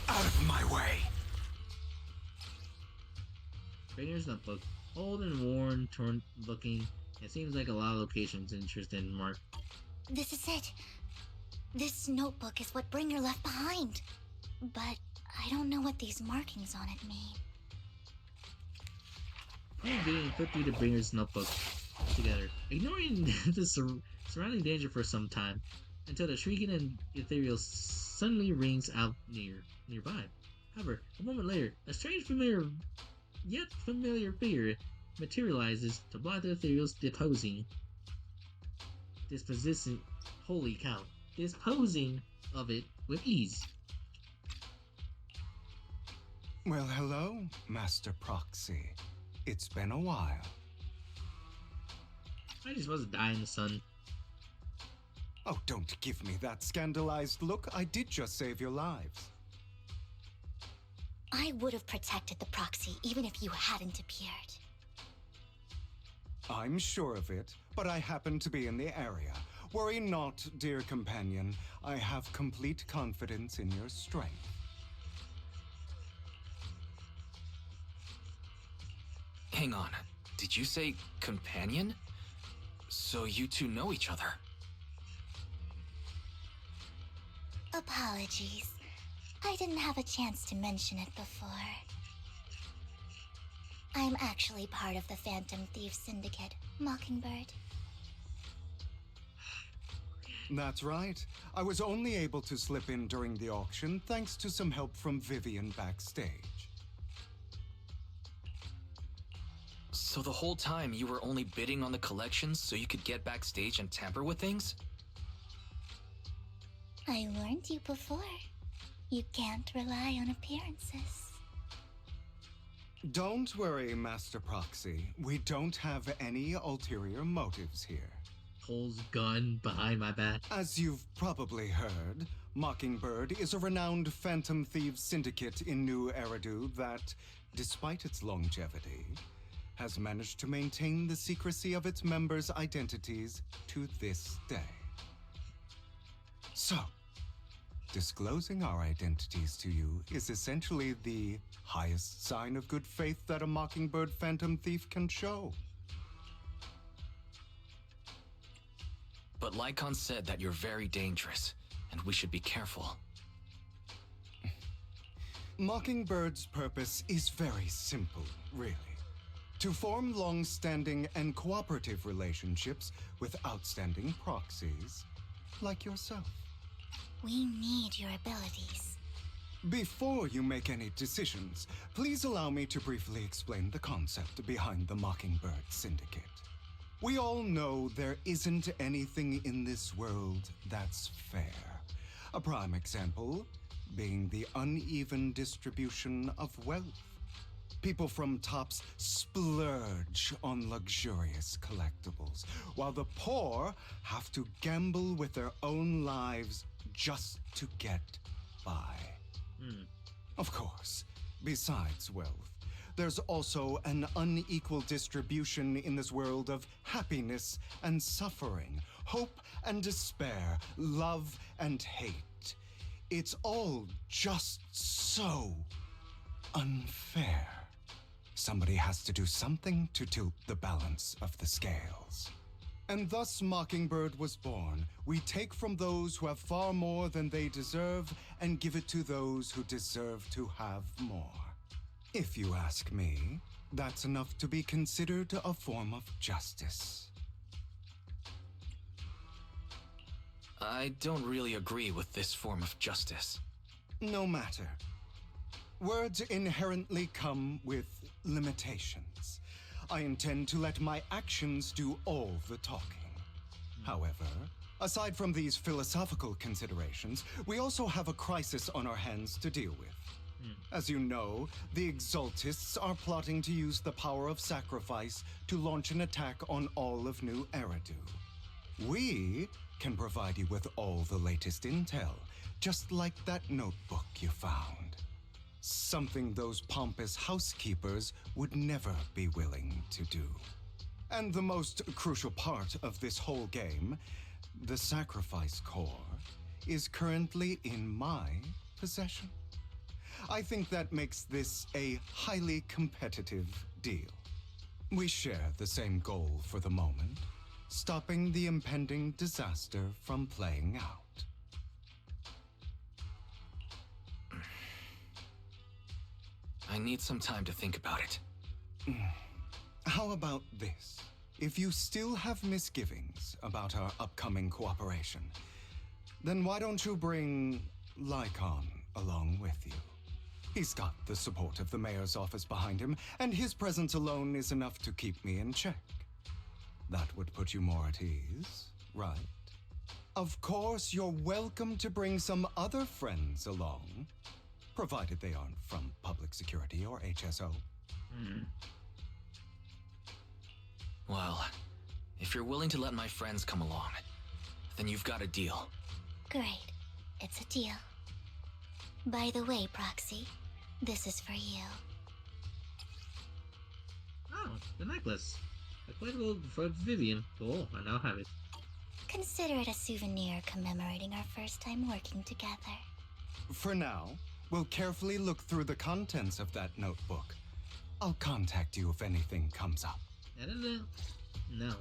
Out of my way! Bringer's notebook, old and worn, torn looking. It seems like a lot of locations interested in Mark. This is it. This notebook is what Bringer left behind. But I don't know what these markings on it mean. I'm getting flip through the Bringer's notebook together, ignoring the surrounding danger for some time, until the shrieking and ethereal suddenly rings out nearby. However, a moment later, a strange familiar figure materializes to block the ethereal's disposition. Holy cow. Disposing of it with ease. Well, hello, Master Proxy. It's been a while. I just wasn't dying in the sun. Oh, don't give me that scandalized look. I did just save your lives. I would have protected the Proxy even if you hadn't appeared. I'm sure of it, but I happen to be in the area. Worry not, dear companion. I have complete confidence in your strength. Hang on. Did you say companion? So you two know each other? Apologies. I didn't have a chance to mention it before. I'm actually part of the Phantom Thieves Syndicate, Mockingbird. That's right. I was only able to slip in during the auction thanks to some help from Vivian backstage. So the whole time you were only bidding on the collections so you could get backstage and tamper with things? I warned you before. You can't rely on appearances. Don't worry, Master Proxy. We don't have any ulterior motives here. Pulls gun behind my back. As you've probably heard, Mockingbird is a renowned phantom thieves syndicate in New Eridu that, despite its longevity, has managed to maintain the secrecy of its members' identities to this day. So, disclosing our identities to you is essentially the highest sign of good faith that a Mockingbird phantom thief can show. But Lycon said that you're very dangerous, and we should be careful. Mockingbird's purpose is very simple, really. To form long-standing and cooperative relationships with outstanding proxies like yourself. We need your abilities. Before you make any decisions, please allow me to briefly explain the concept behind the Mockingbird Syndicate. We all know there isn't anything in this world that's fair. A prime example being the uneven distribution of wealth. People from tops splurge on luxurious collectibles, while the poor have to gamble with their own lives just to get by. Of course, besides wealth, there's also an unequal distribution in this world of happiness and suffering, hope and despair, love and hate. It's all just so unfair. Somebody has to do something to tilt the balance of the scales. And thus Mockingbird was born. We take from those who have far more than they deserve and give it to those who deserve to have more. If you ask me, that's enough to be considered a form of justice. I don't really agree with this form of justice. No matter. Words inherently come with limitations. I intend to let my actions do all the talking. However, aside from these philosophical considerations, we also have a crisis on our hands to deal with. As you know, the Exaltists are plotting to use the power of sacrifice to launch an attack on all of New Eridu. We can provide you with all the latest intel, just like that notebook you found. Something those pompous housekeepers would never be willing to do. And the most crucial part of this whole game, the sacrifice core, is currently in my possession. I think that makes this a highly competitive deal. We share the same goal for the moment, stopping the impending disaster from playing out. I need some time to think about it. How about this? If you still have misgivings about our upcoming cooperation, then why don't you bring Lycon along with you? He's got the support of the mayor's office behind him, and his presence alone is enough to keep me in check. That would put you more at ease, right? Of course, you're welcome to bring some other friends along, provided they aren't from public security or HSO. Well, if you're willing to let my friends come along, then you've got a deal. Great. It's a deal. By the way, Proxy, this is for you. Oh, the necklace. A collectible for Vivian. Cool, I now have it. Consider it a souvenir commemorating our first time working together. For now, we'll carefully look through the contents of that notebook. I'll contact you if anything comes up. No.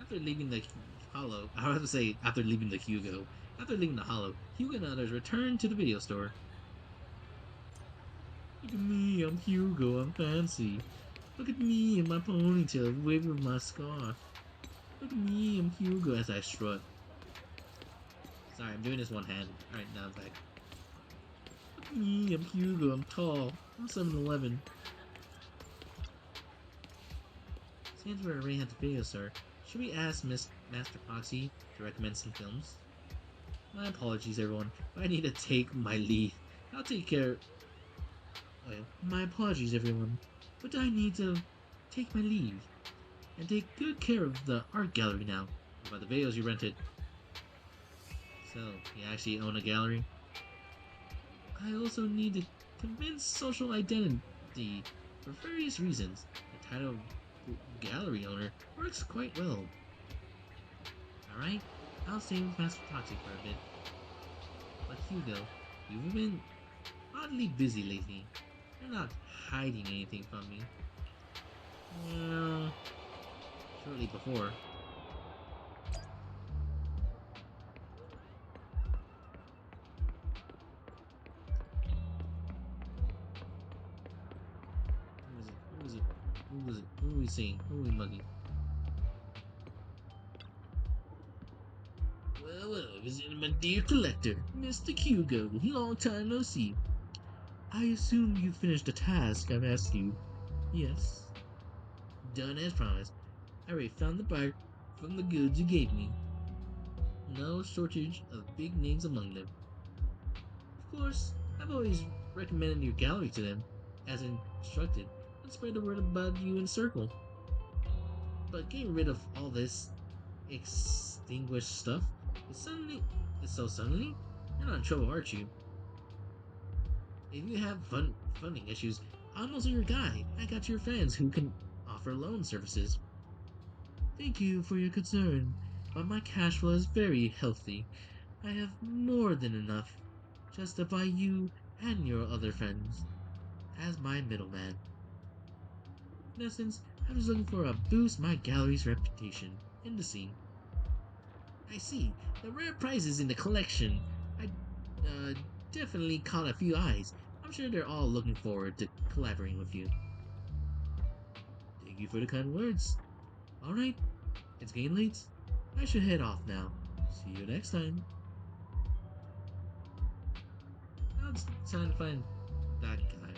After leaving the Hollow, I have to say, after leaving the Hugo, after leaving the Hollow, Hugo and others returned to the video store. Look at me, I'm Hugo, I'm fancy. Look at me in my ponytail, waving with my scarf. Look at me, I'm Hugo as I strut. Sorry, I'm doing this one hand. Alright, now I'm back. Look at me, I'm Hugo, I'm tall. I'm 7'11". Since we're already at the video, sir, should we ask Miss Master Proxy to recommend some films? My apologies, everyone, but I need to take my leave. I'll take care... Well, my apologies, everyone, but I need to take my leave and take good care of the art gallery now. About the videos you rented. So, you actually own a gallery? I also need to convince social identity for various reasons. The title of gallery owner works quite well. Alright, I'll stay with Master Toxic for a bit. But Hugo, you've been oddly busy lately. You're not hiding anything from me. Well, shortly before. Who is it? Who are we seeing? Who are we mugging? Well, visiting my dear collector, Mr. Hugo. Long time no see. I assume you finished the task I've asked you. Yes. Done as promised. I already found the buyer from the goods you gave me. No shortage of big names among them. Of course, I've always recommended your gallery to them, as instructed. Let's spread the word about you in a circle. But getting rid of all this extinguished stuff is so suddenly? You're not in trouble, aren't you? If you have funding issues, I'm also your guy. I got your friends who can offer loan services. Thank you for your concern, but my cash flow is very healthy. I have more than enough to justify you and your other friends as my middleman. In essence, I'm just looking for a boost my gallery's reputation in the scene. I see. The rare prizes in the collection. I definitely caught a few eyes. I'm sure they're all looking forward to collaborating with you. Thank you for the kind words. Alright, it's getting late. I should head off now. See you next time. Now it's time to find that guy.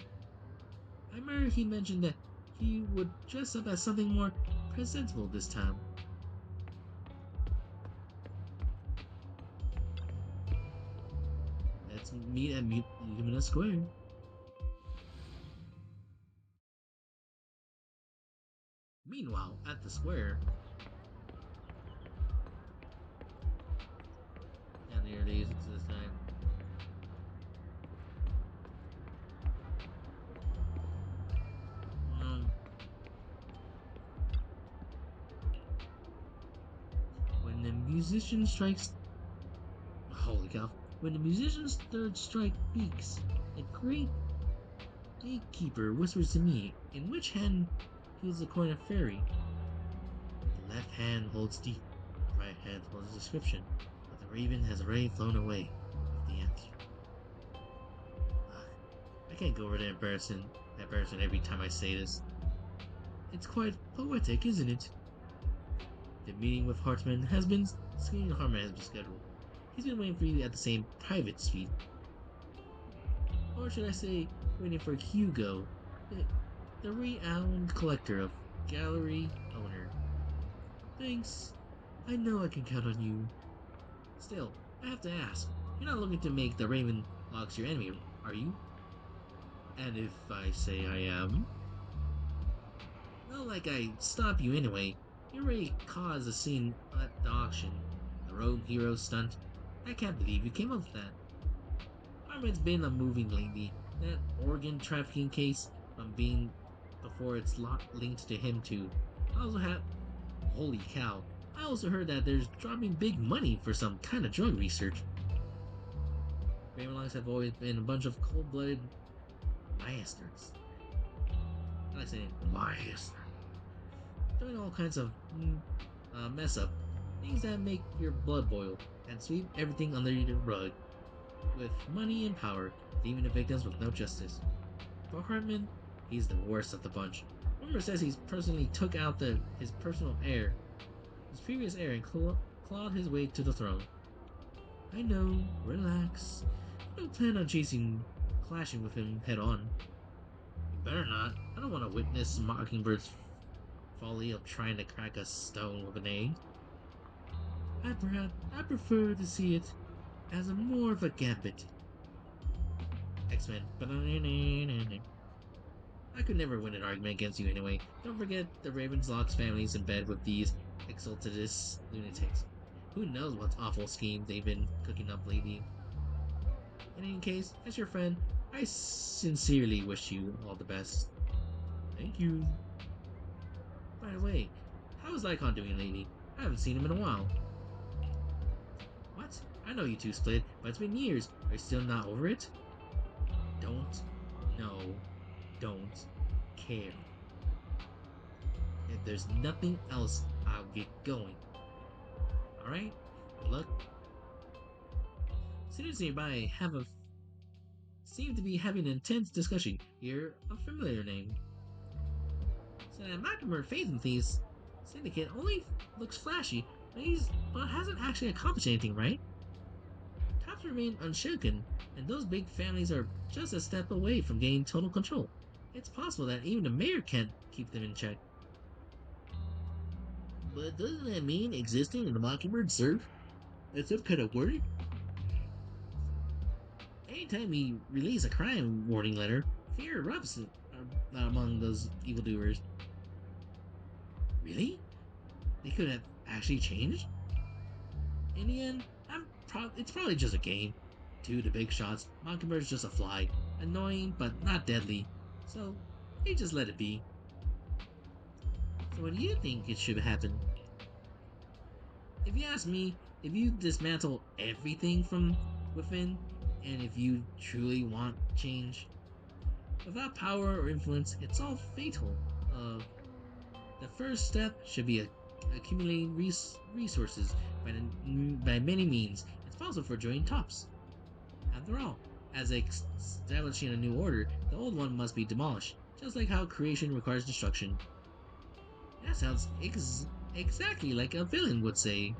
I remember he mentioned that he would dress up as something more presentable this time. Let's meet at Lumina Square. Meanwhile, at the square... Yeah, there it is, it's this time. When the musician strikes... Holy cow. When the musician's third strike peaks, a great gatekeeper whispers to me, in which hand holds the coin of fairy. The left hand holds the right hand holds the description, but the raven has already flown away with the answer. I can't go over there embarrassing every time I say this. It's quite poetic, isn't it? The meeting with Hartman has been scheduled. He's been waiting for you at the same private suite. Or should I say, waiting for Hugo, the renowned collector of gallery owner. Thanks. I know I can count on you. Still, I have to ask, you're not looking to make the Raven Locks your enemy, are you? And if I say I am? Well, like I stop you anyway. You already caused a scene at the auction. The rogue hero stunt. I can't believe you came up with that. Armin's been unmoving lately. That organ trafficking case from being before it's linked to him too. I also have... Holy cow. I also heard that there's dropping big money for some kind of drug research. Ravenlocks have always been a bunch of cold-blooded bastards. I like saying bastards. Doing all kinds of mess up. Things that make your blood boil and sweep everything under the rug. With money and power, leaving the victims with no justice. For Hartman, he's the worst of the bunch. Rumor says he's personally took out his previous heir, and clawed his way to the throne. I know, relax. I don't plan on clashing with him head on. You better not. I don't want to witness Mockingbird's folly of trying to crack a stone with an egg. I prefer to see it as more of a gambit. X-Men. I could never win an argument against you anyway. Don't forget the Ravenslock's family's in bed with these exaltedist lunatics. Who knows what awful scheme they've been cooking up lately. In any case, as your friend, I sincerely wish you all the best. Thank you. By the way, how is Lycon doing lately? I haven't seen him in a while. What? I know you two split, but it's been years. Are you still not over it? Don't care. If there's nothing else, I'll get going. Alright? Good luck. Students nearby seem to be having an intense discussion. Hear a familiar name. So that Mockingbird Faith Thieves Syndicate only looks flashy, but hasn't actually accomplished anything, right? Cops remain unshaken, and those big families are just a step away from gaining total control. It's possible that even the mayor can't keep them in check. But doesn't that mean existing in the Mockingbird serve as some kind of warning? Anytime we release a crime warning letter, fear erupts among those evildoers. Really? They could have actually changed? In the end, it's probably just a game. To the big shots, Mockingbird's just a fly. Annoying, but not deadly. So, they just let it be. So what do you think it should happen? If you ask me, if you dismantle everything from within, and if you truly want change, without power or influence, it's all fatal. The first step should be accumulating resources by many means. It's possible for joining tops. After all, as establishing a new order, the old one must be demolished, just like how creation requires destruction. That sounds exactly like a villain would say.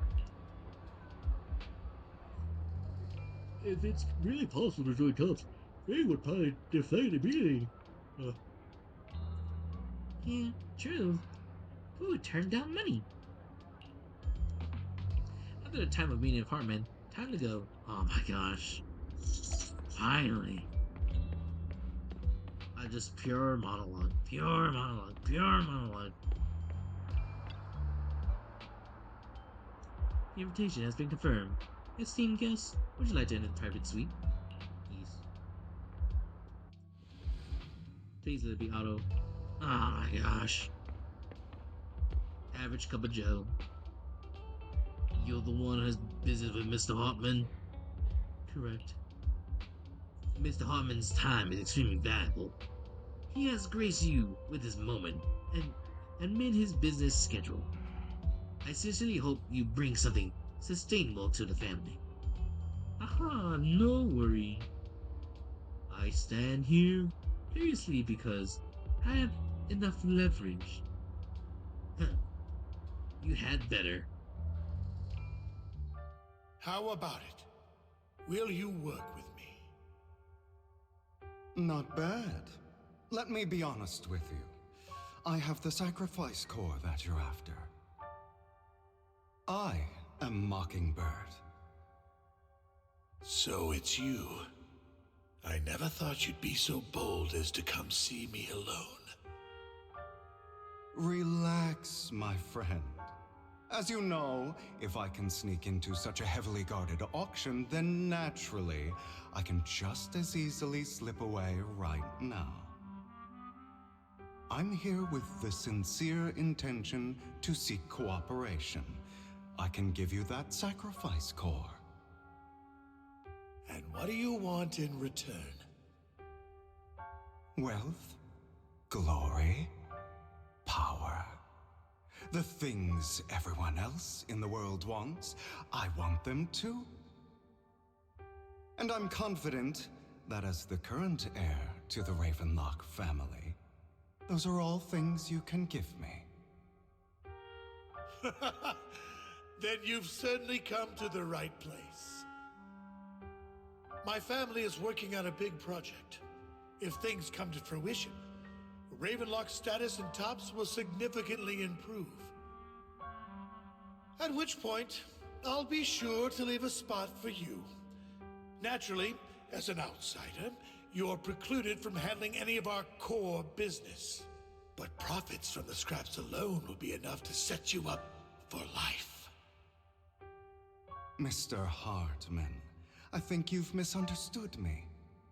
If it's really possible to join tops, they would probably deflate immediately. Yeah, true. Who would turn down money? After the time of meeting of Hartman, time to go. Oh my gosh. Finally. Just pure monologue. Pure monologue. Pure monologue. The invitation has been confirmed. Esteemed guests, would you like to enter the private suite? Yes. Please let it be auto. Oh my gosh. Average cup of joe. You're the one who has business with Mr. Hartman? Correct. Mr. Hartman's time is extremely valuable. He has graced you with his moment and made his business schedule. I sincerely hope you bring something sustainable to the family. Aha, no worry. I stand here seriously because I have enough leverage. You had better. How about it? Will you work with me? Not bad. Let me be honest with you. I have the sacrifice core that you're after. I am Mockingbird. So it's you. I never thought you'd be so bold as to come see me alone. Relax, my friend. As you know, if I can sneak into such a heavily guarded auction, then naturally, I can just as easily slip away right now. I'm here with the sincere intention to seek cooperation. I can give you that sacrifice core. And what do you want in return? Wealth, glory, power. The things everyone else in the world wants, I want them too. And I'm confident that as the current heir to the Ravenlock family. Those are all things you can give me. Then you've certainly come to the right place. My family is working on a big project. If things come to fruition, Ravenlock's status in Tops will significantly improve. At which point, I'll be sure to leave a spot for you. Naturally, as an outsider, you're precluded from handling any of our core business. But profits from the scraps alone will be enough to set you up for life. Mr. Hartman, I think you've misunderstood me.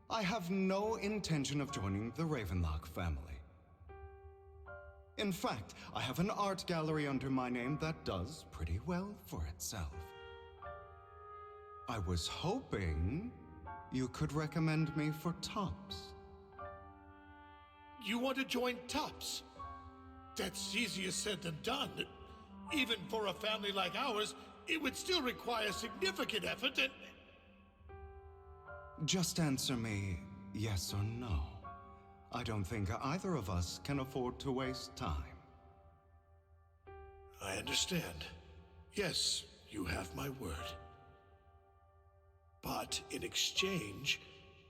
I have no intention of joining the Ravenlock family. In fact, I have an art gallery under my name that does pretty well for itself. I was hoping you could recommend me for Tops. You want to join Tops? That's easier said than done. Even for a family like ours, it would still require significant effort and... Just answer me yes or no. I don't think either of us can afford to waste time. I understand. Yes, you have my word. But in exchange,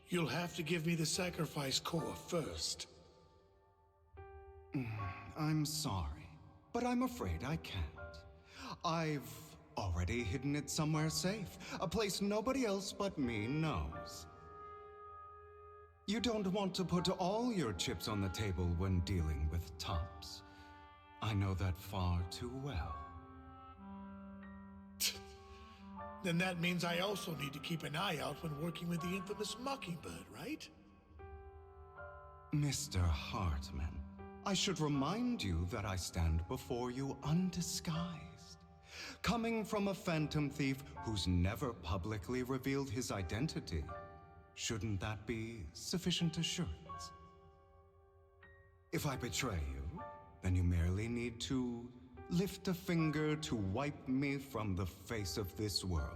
you'll have to give me the sacrifice core first. I'm sorry, but I'm afraid I can't. I've already hidden it somewhere safe, a place nobody else but me knows. You don't want to put all your chips on the table when dealing with Tops. I know that far too well. Then that means I also need to keep an eye out when working with the infamous Mockingbird, right? Mr. Hartman, I should remind you that I stand before you undisguised. Coming from a phantom thief who's never publicly revealed his identity, shouldn't that be sufficient assurance? If I betray you, then you merely need to lift a finger to wipe me from the face of this world.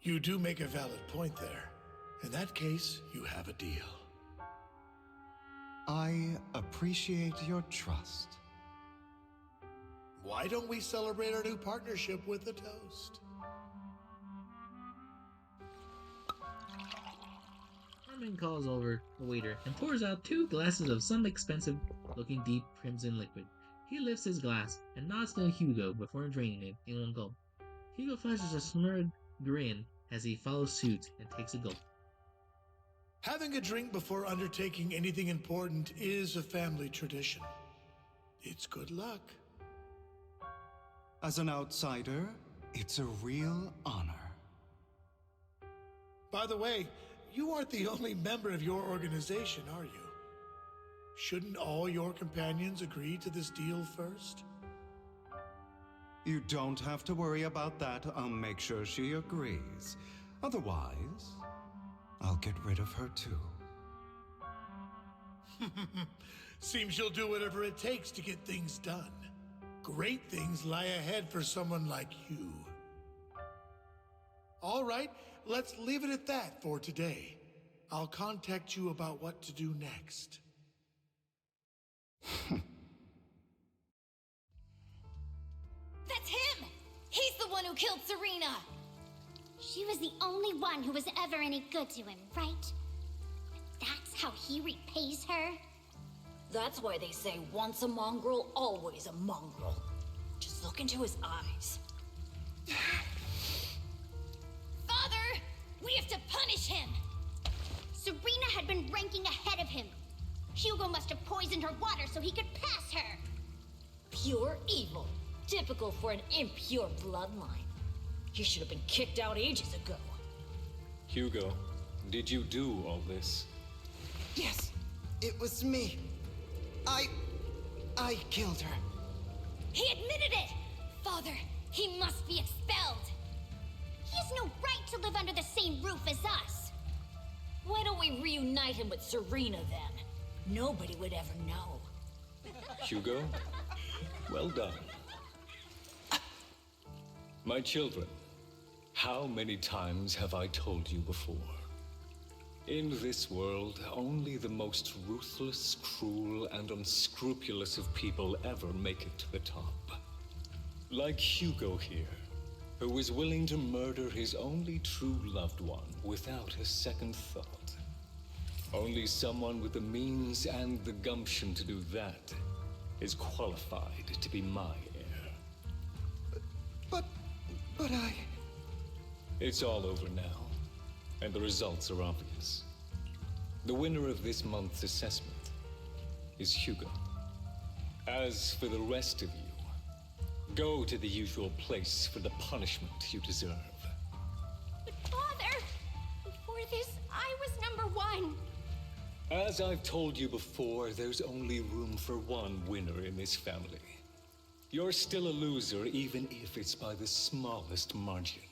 You do make a valid point there. In that case, you have a deal. I appreciate your trust. Why don't we celebrate our new partnership with a toast? Hartman calls over a waiter and pours out 2 glasses of some expensive-looking deep crimson liquid. He lifts his glass and nods to Hugo before draining it in one gulp. Hugo flashes a smirred grin as he follows suit and takes a gulp. Having a drink before undertaking anything important is a family tradition. It's good luck. As an outsider, it's a real honor. By the way, you aren't the only member of your organization, are you? Shouldn't all your companions agree to this deal first? You don't have to worry about that. I'll make sure she agrees. Otherwise, I'll get rid of her too. Seems you'll do whatever it takes to get things done. Great things lie ahead for someone like you. All right, let's leave it at that for today. I'll contact you about what to do next. That's him! He's the one who killed Serena! She was the only one who was ever any good to him, right? That's how he repays her? That's why they say once a mongrel, always a mongrel. Just look into his eyes. Father! We have to punish him! Serena had been ranking ahead of him. Hugo must have poisoned her water so he could pass her. Pure evil. Typical for an impure bloodline. He should have been kicked out ages ago. Hugo, did you do all this? Yes, it was me. I killed her. He admitted it! Father, he must be expelled. He has no right to live under the same roof as us. Why don't we reunite him with Serena then? Nobody would ever know. Hugo, well done. My children, How many times have I told you before? In this world, only the most ruthless, cruel, and unscrupulous of people ever make it to the top. Like Hugo here, who was willing to murder his only true loved one without a second thought. Only someone with the means and the gumption to do that is qualified to be my heir. But I... It's all over now, and the results are obvious. The winner of this month's assessment is Hugo. As for the rest of you, go to the usual place for the punishment you deserve. But Father, before this, I was number one. As I've told you before, there's only room for one winner in this family. You're still a loser, even if it's by the smallest margin.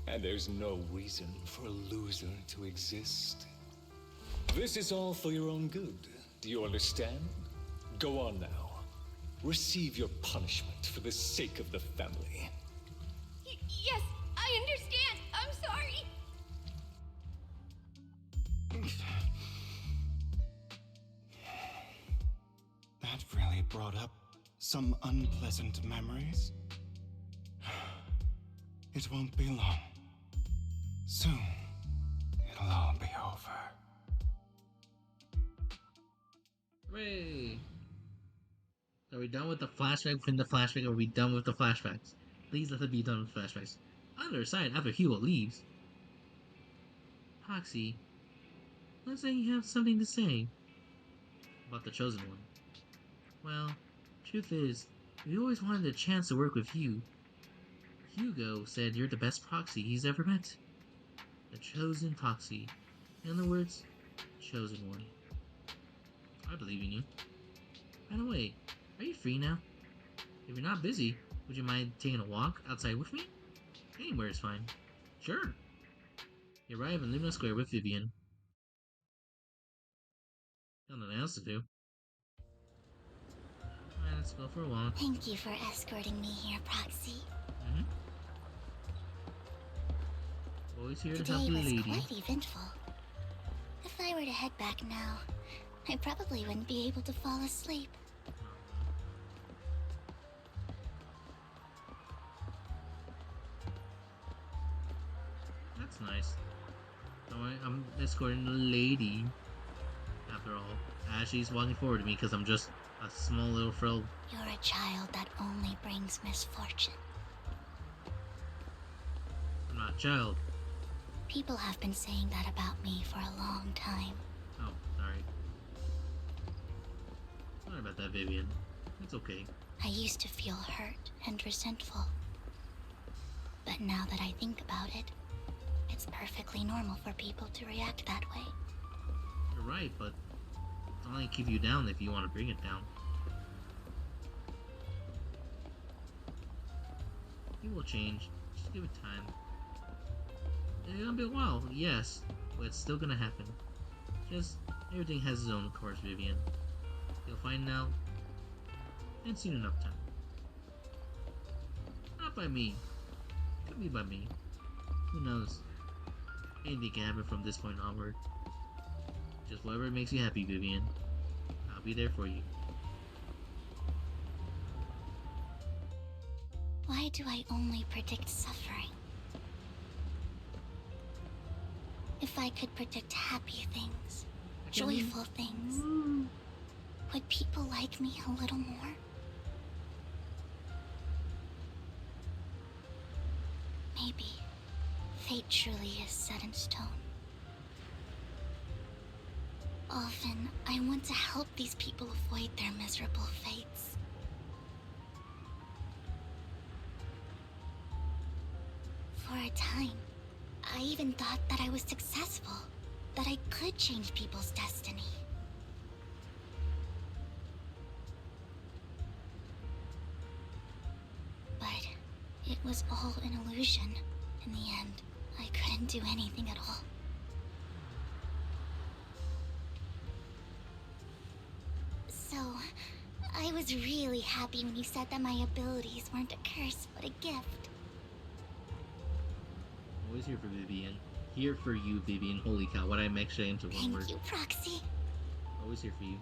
And there's no reason for a loser to exist. This is all for your own good. Do you understand? Go on now. Receive your punishment for the sake of the family. Yes, I understand. I'm sorry. That really brought up some unpleasant memories. It won't be long. Soon, it'll all be over. Hooray! Are we done with the flashback within the flashback, or are we done with the flashbacks? Please let it be done with flashbacks. On their side, after Hugo leaves. Hoxie, looks like you have something to say. About the Chosen One. Well, truth is, we always wanted a chance to work with you. Hugo said you're the best proxy he's ever met. The Chosen Proxy. In other words, Chosen One. I believe in you. By the way, are you free now? If you're not busy, would you mind taking a walk outside with me? Anywhere is fine. Sure. You arrive in Luna Square with Vivian. Got nothing else to do. Alright, let's go for a walk. Thank you for escorting me here, Proxy. Always here to Today help you, was lady. quite eventful. If I were to head back now, I probably wouldn't be able to fall asleep. That's nice. Don't worry, I'm escorting the lady. After all, as she's walking forward to me because I'm just a small little frill. You're a child that only brings misfortune. I'm not a child. People have been saying that about me for a long time. Oh, sorry. Sorry about that, Vivian. It's okay. I used to feel hurt and resentful. But now that I think about it, it's perfectly normal for people to react that way. You're right, but it's only keep you down if you want to bring it down. It will change. Just give it time. It's gonna be a while, yes, but it's still gonna happen. Just, everything has its own course, Vivian. You'll find out in soon enough time. Not by me. Could be by me. Who knows? Anything can happen from this point onward. Just whatever makes you happy, Vivian. I'll be there for you. Why do I only predict suffering? If I could predict happy things, joyful things, would people like me a little more? Maybe fate truly is set in stone. Often, I want to help these people avoid their miserable fates. For a time, I even thought that I was successful, that I could change people's destiny. But it was all an illusion. In the end, I couldn't do anything at all. So, I was really happy when you said that my abilities weren't a curse, but a gift. Always here for Vivian. Here for you, Vivian. Holy cow, what I actually into one word. Thank you, Proxy. Always here for you.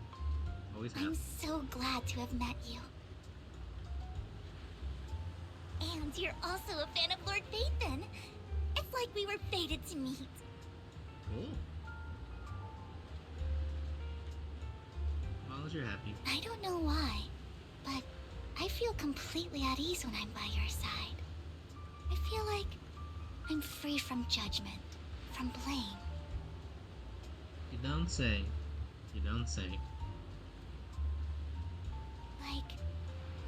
Always have. I'm so glad to have met you. And you're also a fan of Lord Phaethon. It's like we were fated to meet. Cool. As long as you're happy. I don't know why, but I feel completely at ease when I'm by your side. I feel like I'm free from judgment, from blame. You don't say. You don't say. Like,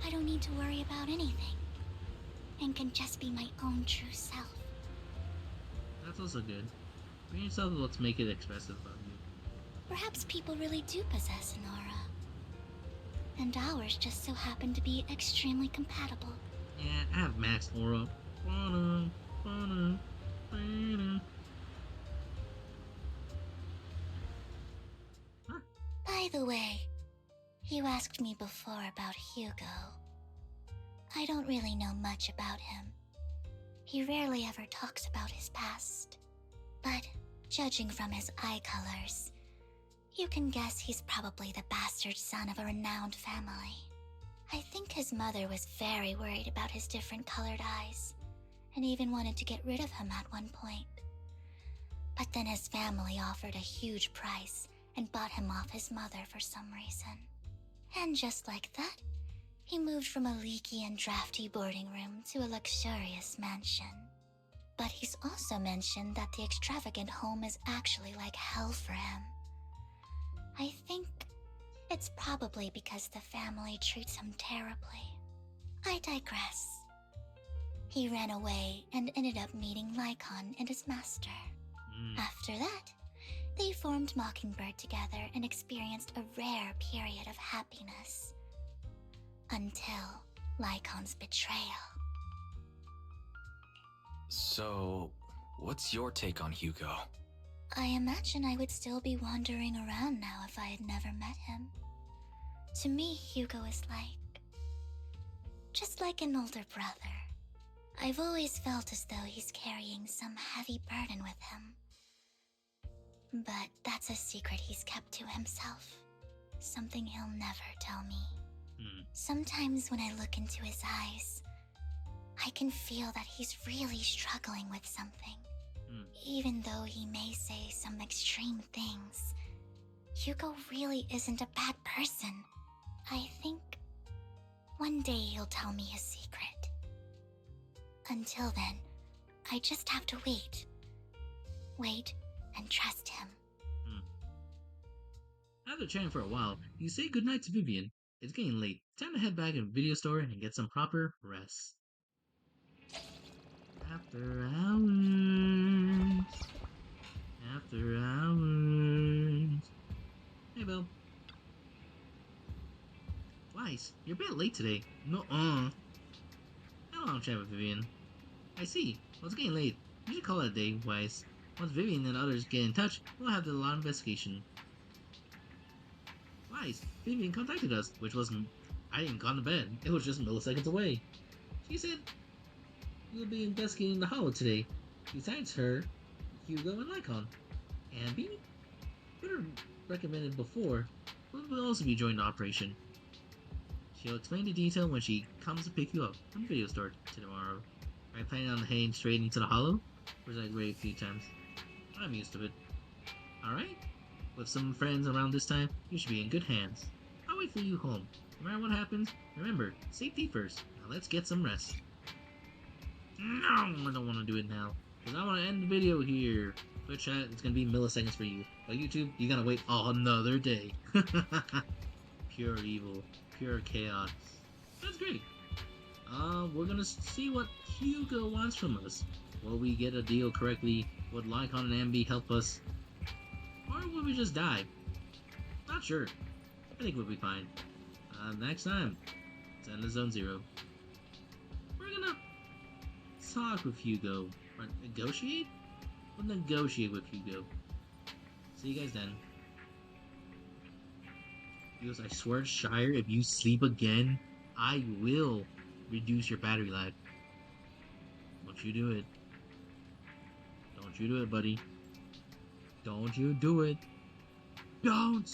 I don't need to worry about anything, and can just be my own true self. That's also good. Bring yourself to let's make it expressive about you. Perhaps people really do possess an aura. And ours just so happen to be extremely compatible. Yeah, I have max aura. By the way, you asked me before about Hugo. I don't really know much about him. He rarely ever talks about his past. But judging from his eye colors, you can guess he's probably the bastard son of a renowned family. I think his mother was very worried about his different colored eyes, and even wanted to get rid of him at one point. But then his family offered a huge price and bought him off his mother for some reason. And just like that, he moved from a leaky and drafty boarding room to a luxurious mansion. But he's also mentioned that the extravagant home is actually like hell for him. I think it's probably because the family treats him terribly. I digress. He ran away and ended up meeting Lycon and his master. After that, they formed Mockingbird together and experienced a rare period of happiness. Until Lycon's betrayal. So, what's your take on Hugo? I imagine I would still be wandering around now if I had never met him. To me, Hugo is just like an older brother. I've always felt as though he's carrying some heavy burden with him. But that's a secret he's kept to himself. Something he'll never tell me. Sometimes when I look into his eyes, I can feel that he's really struggling with something. Even though he may say some extreme things, Hugo really isn't a bad person. I think one day he'll tell me his secret. Until then, I just have to wait. Wait and trust him. After chatting for a while, you say goodnight to Vivian. It's getting late. Time to head back to the video store and get some proper rest. After hours. After hours. Hey, Bill. Weiss, you're a bit late today. Hello, I'm chatting with Vivian. I see. Well, it's getting late. You should call it a day, Weiss. Once Vivian and others get in touch, we'll have the law investigation. Weiss, Vivian contacted us, which wasn't... I hadn't gone to bed. It was just milliseconds away. She said you'll be investigating the Hollow today. Besides her, Hugo and Lycon. Anby? Better recommended before, will also be joining the operation. She'll explain the detail when she comes to pick you up from the video store tomorrow. Are you planning on heading straight into the Hollow? Or is I read a few times? I'm used to it. Alright? With some friends around this time, you should be in good hands. I'll wait for you home. No matter what happens, remember, safety first. Now let's get some rest. No, I don't want to do it now. Because I want to end the video here. Twitch chat, it's going to be milliseconds for you. But YouTube, you gotta wait another day. Pure evil. Pure chaos. That's great. We're gonna see what Hugo wants from us. Will we get a deal correctly? Would Lycon and Anby help us? Or will we just die? Not sure. I think we'll be fine. Next time, it's End of Zone Zero. We're gonna talk with Hugo. Or negotiate? We'll negotiate with Hugo. See you guys then. Because I swear, Shire, if you sleep again, I will reduce your battery life. Won't you do it? Don't you do it, buddy. Don't you do it. Don't!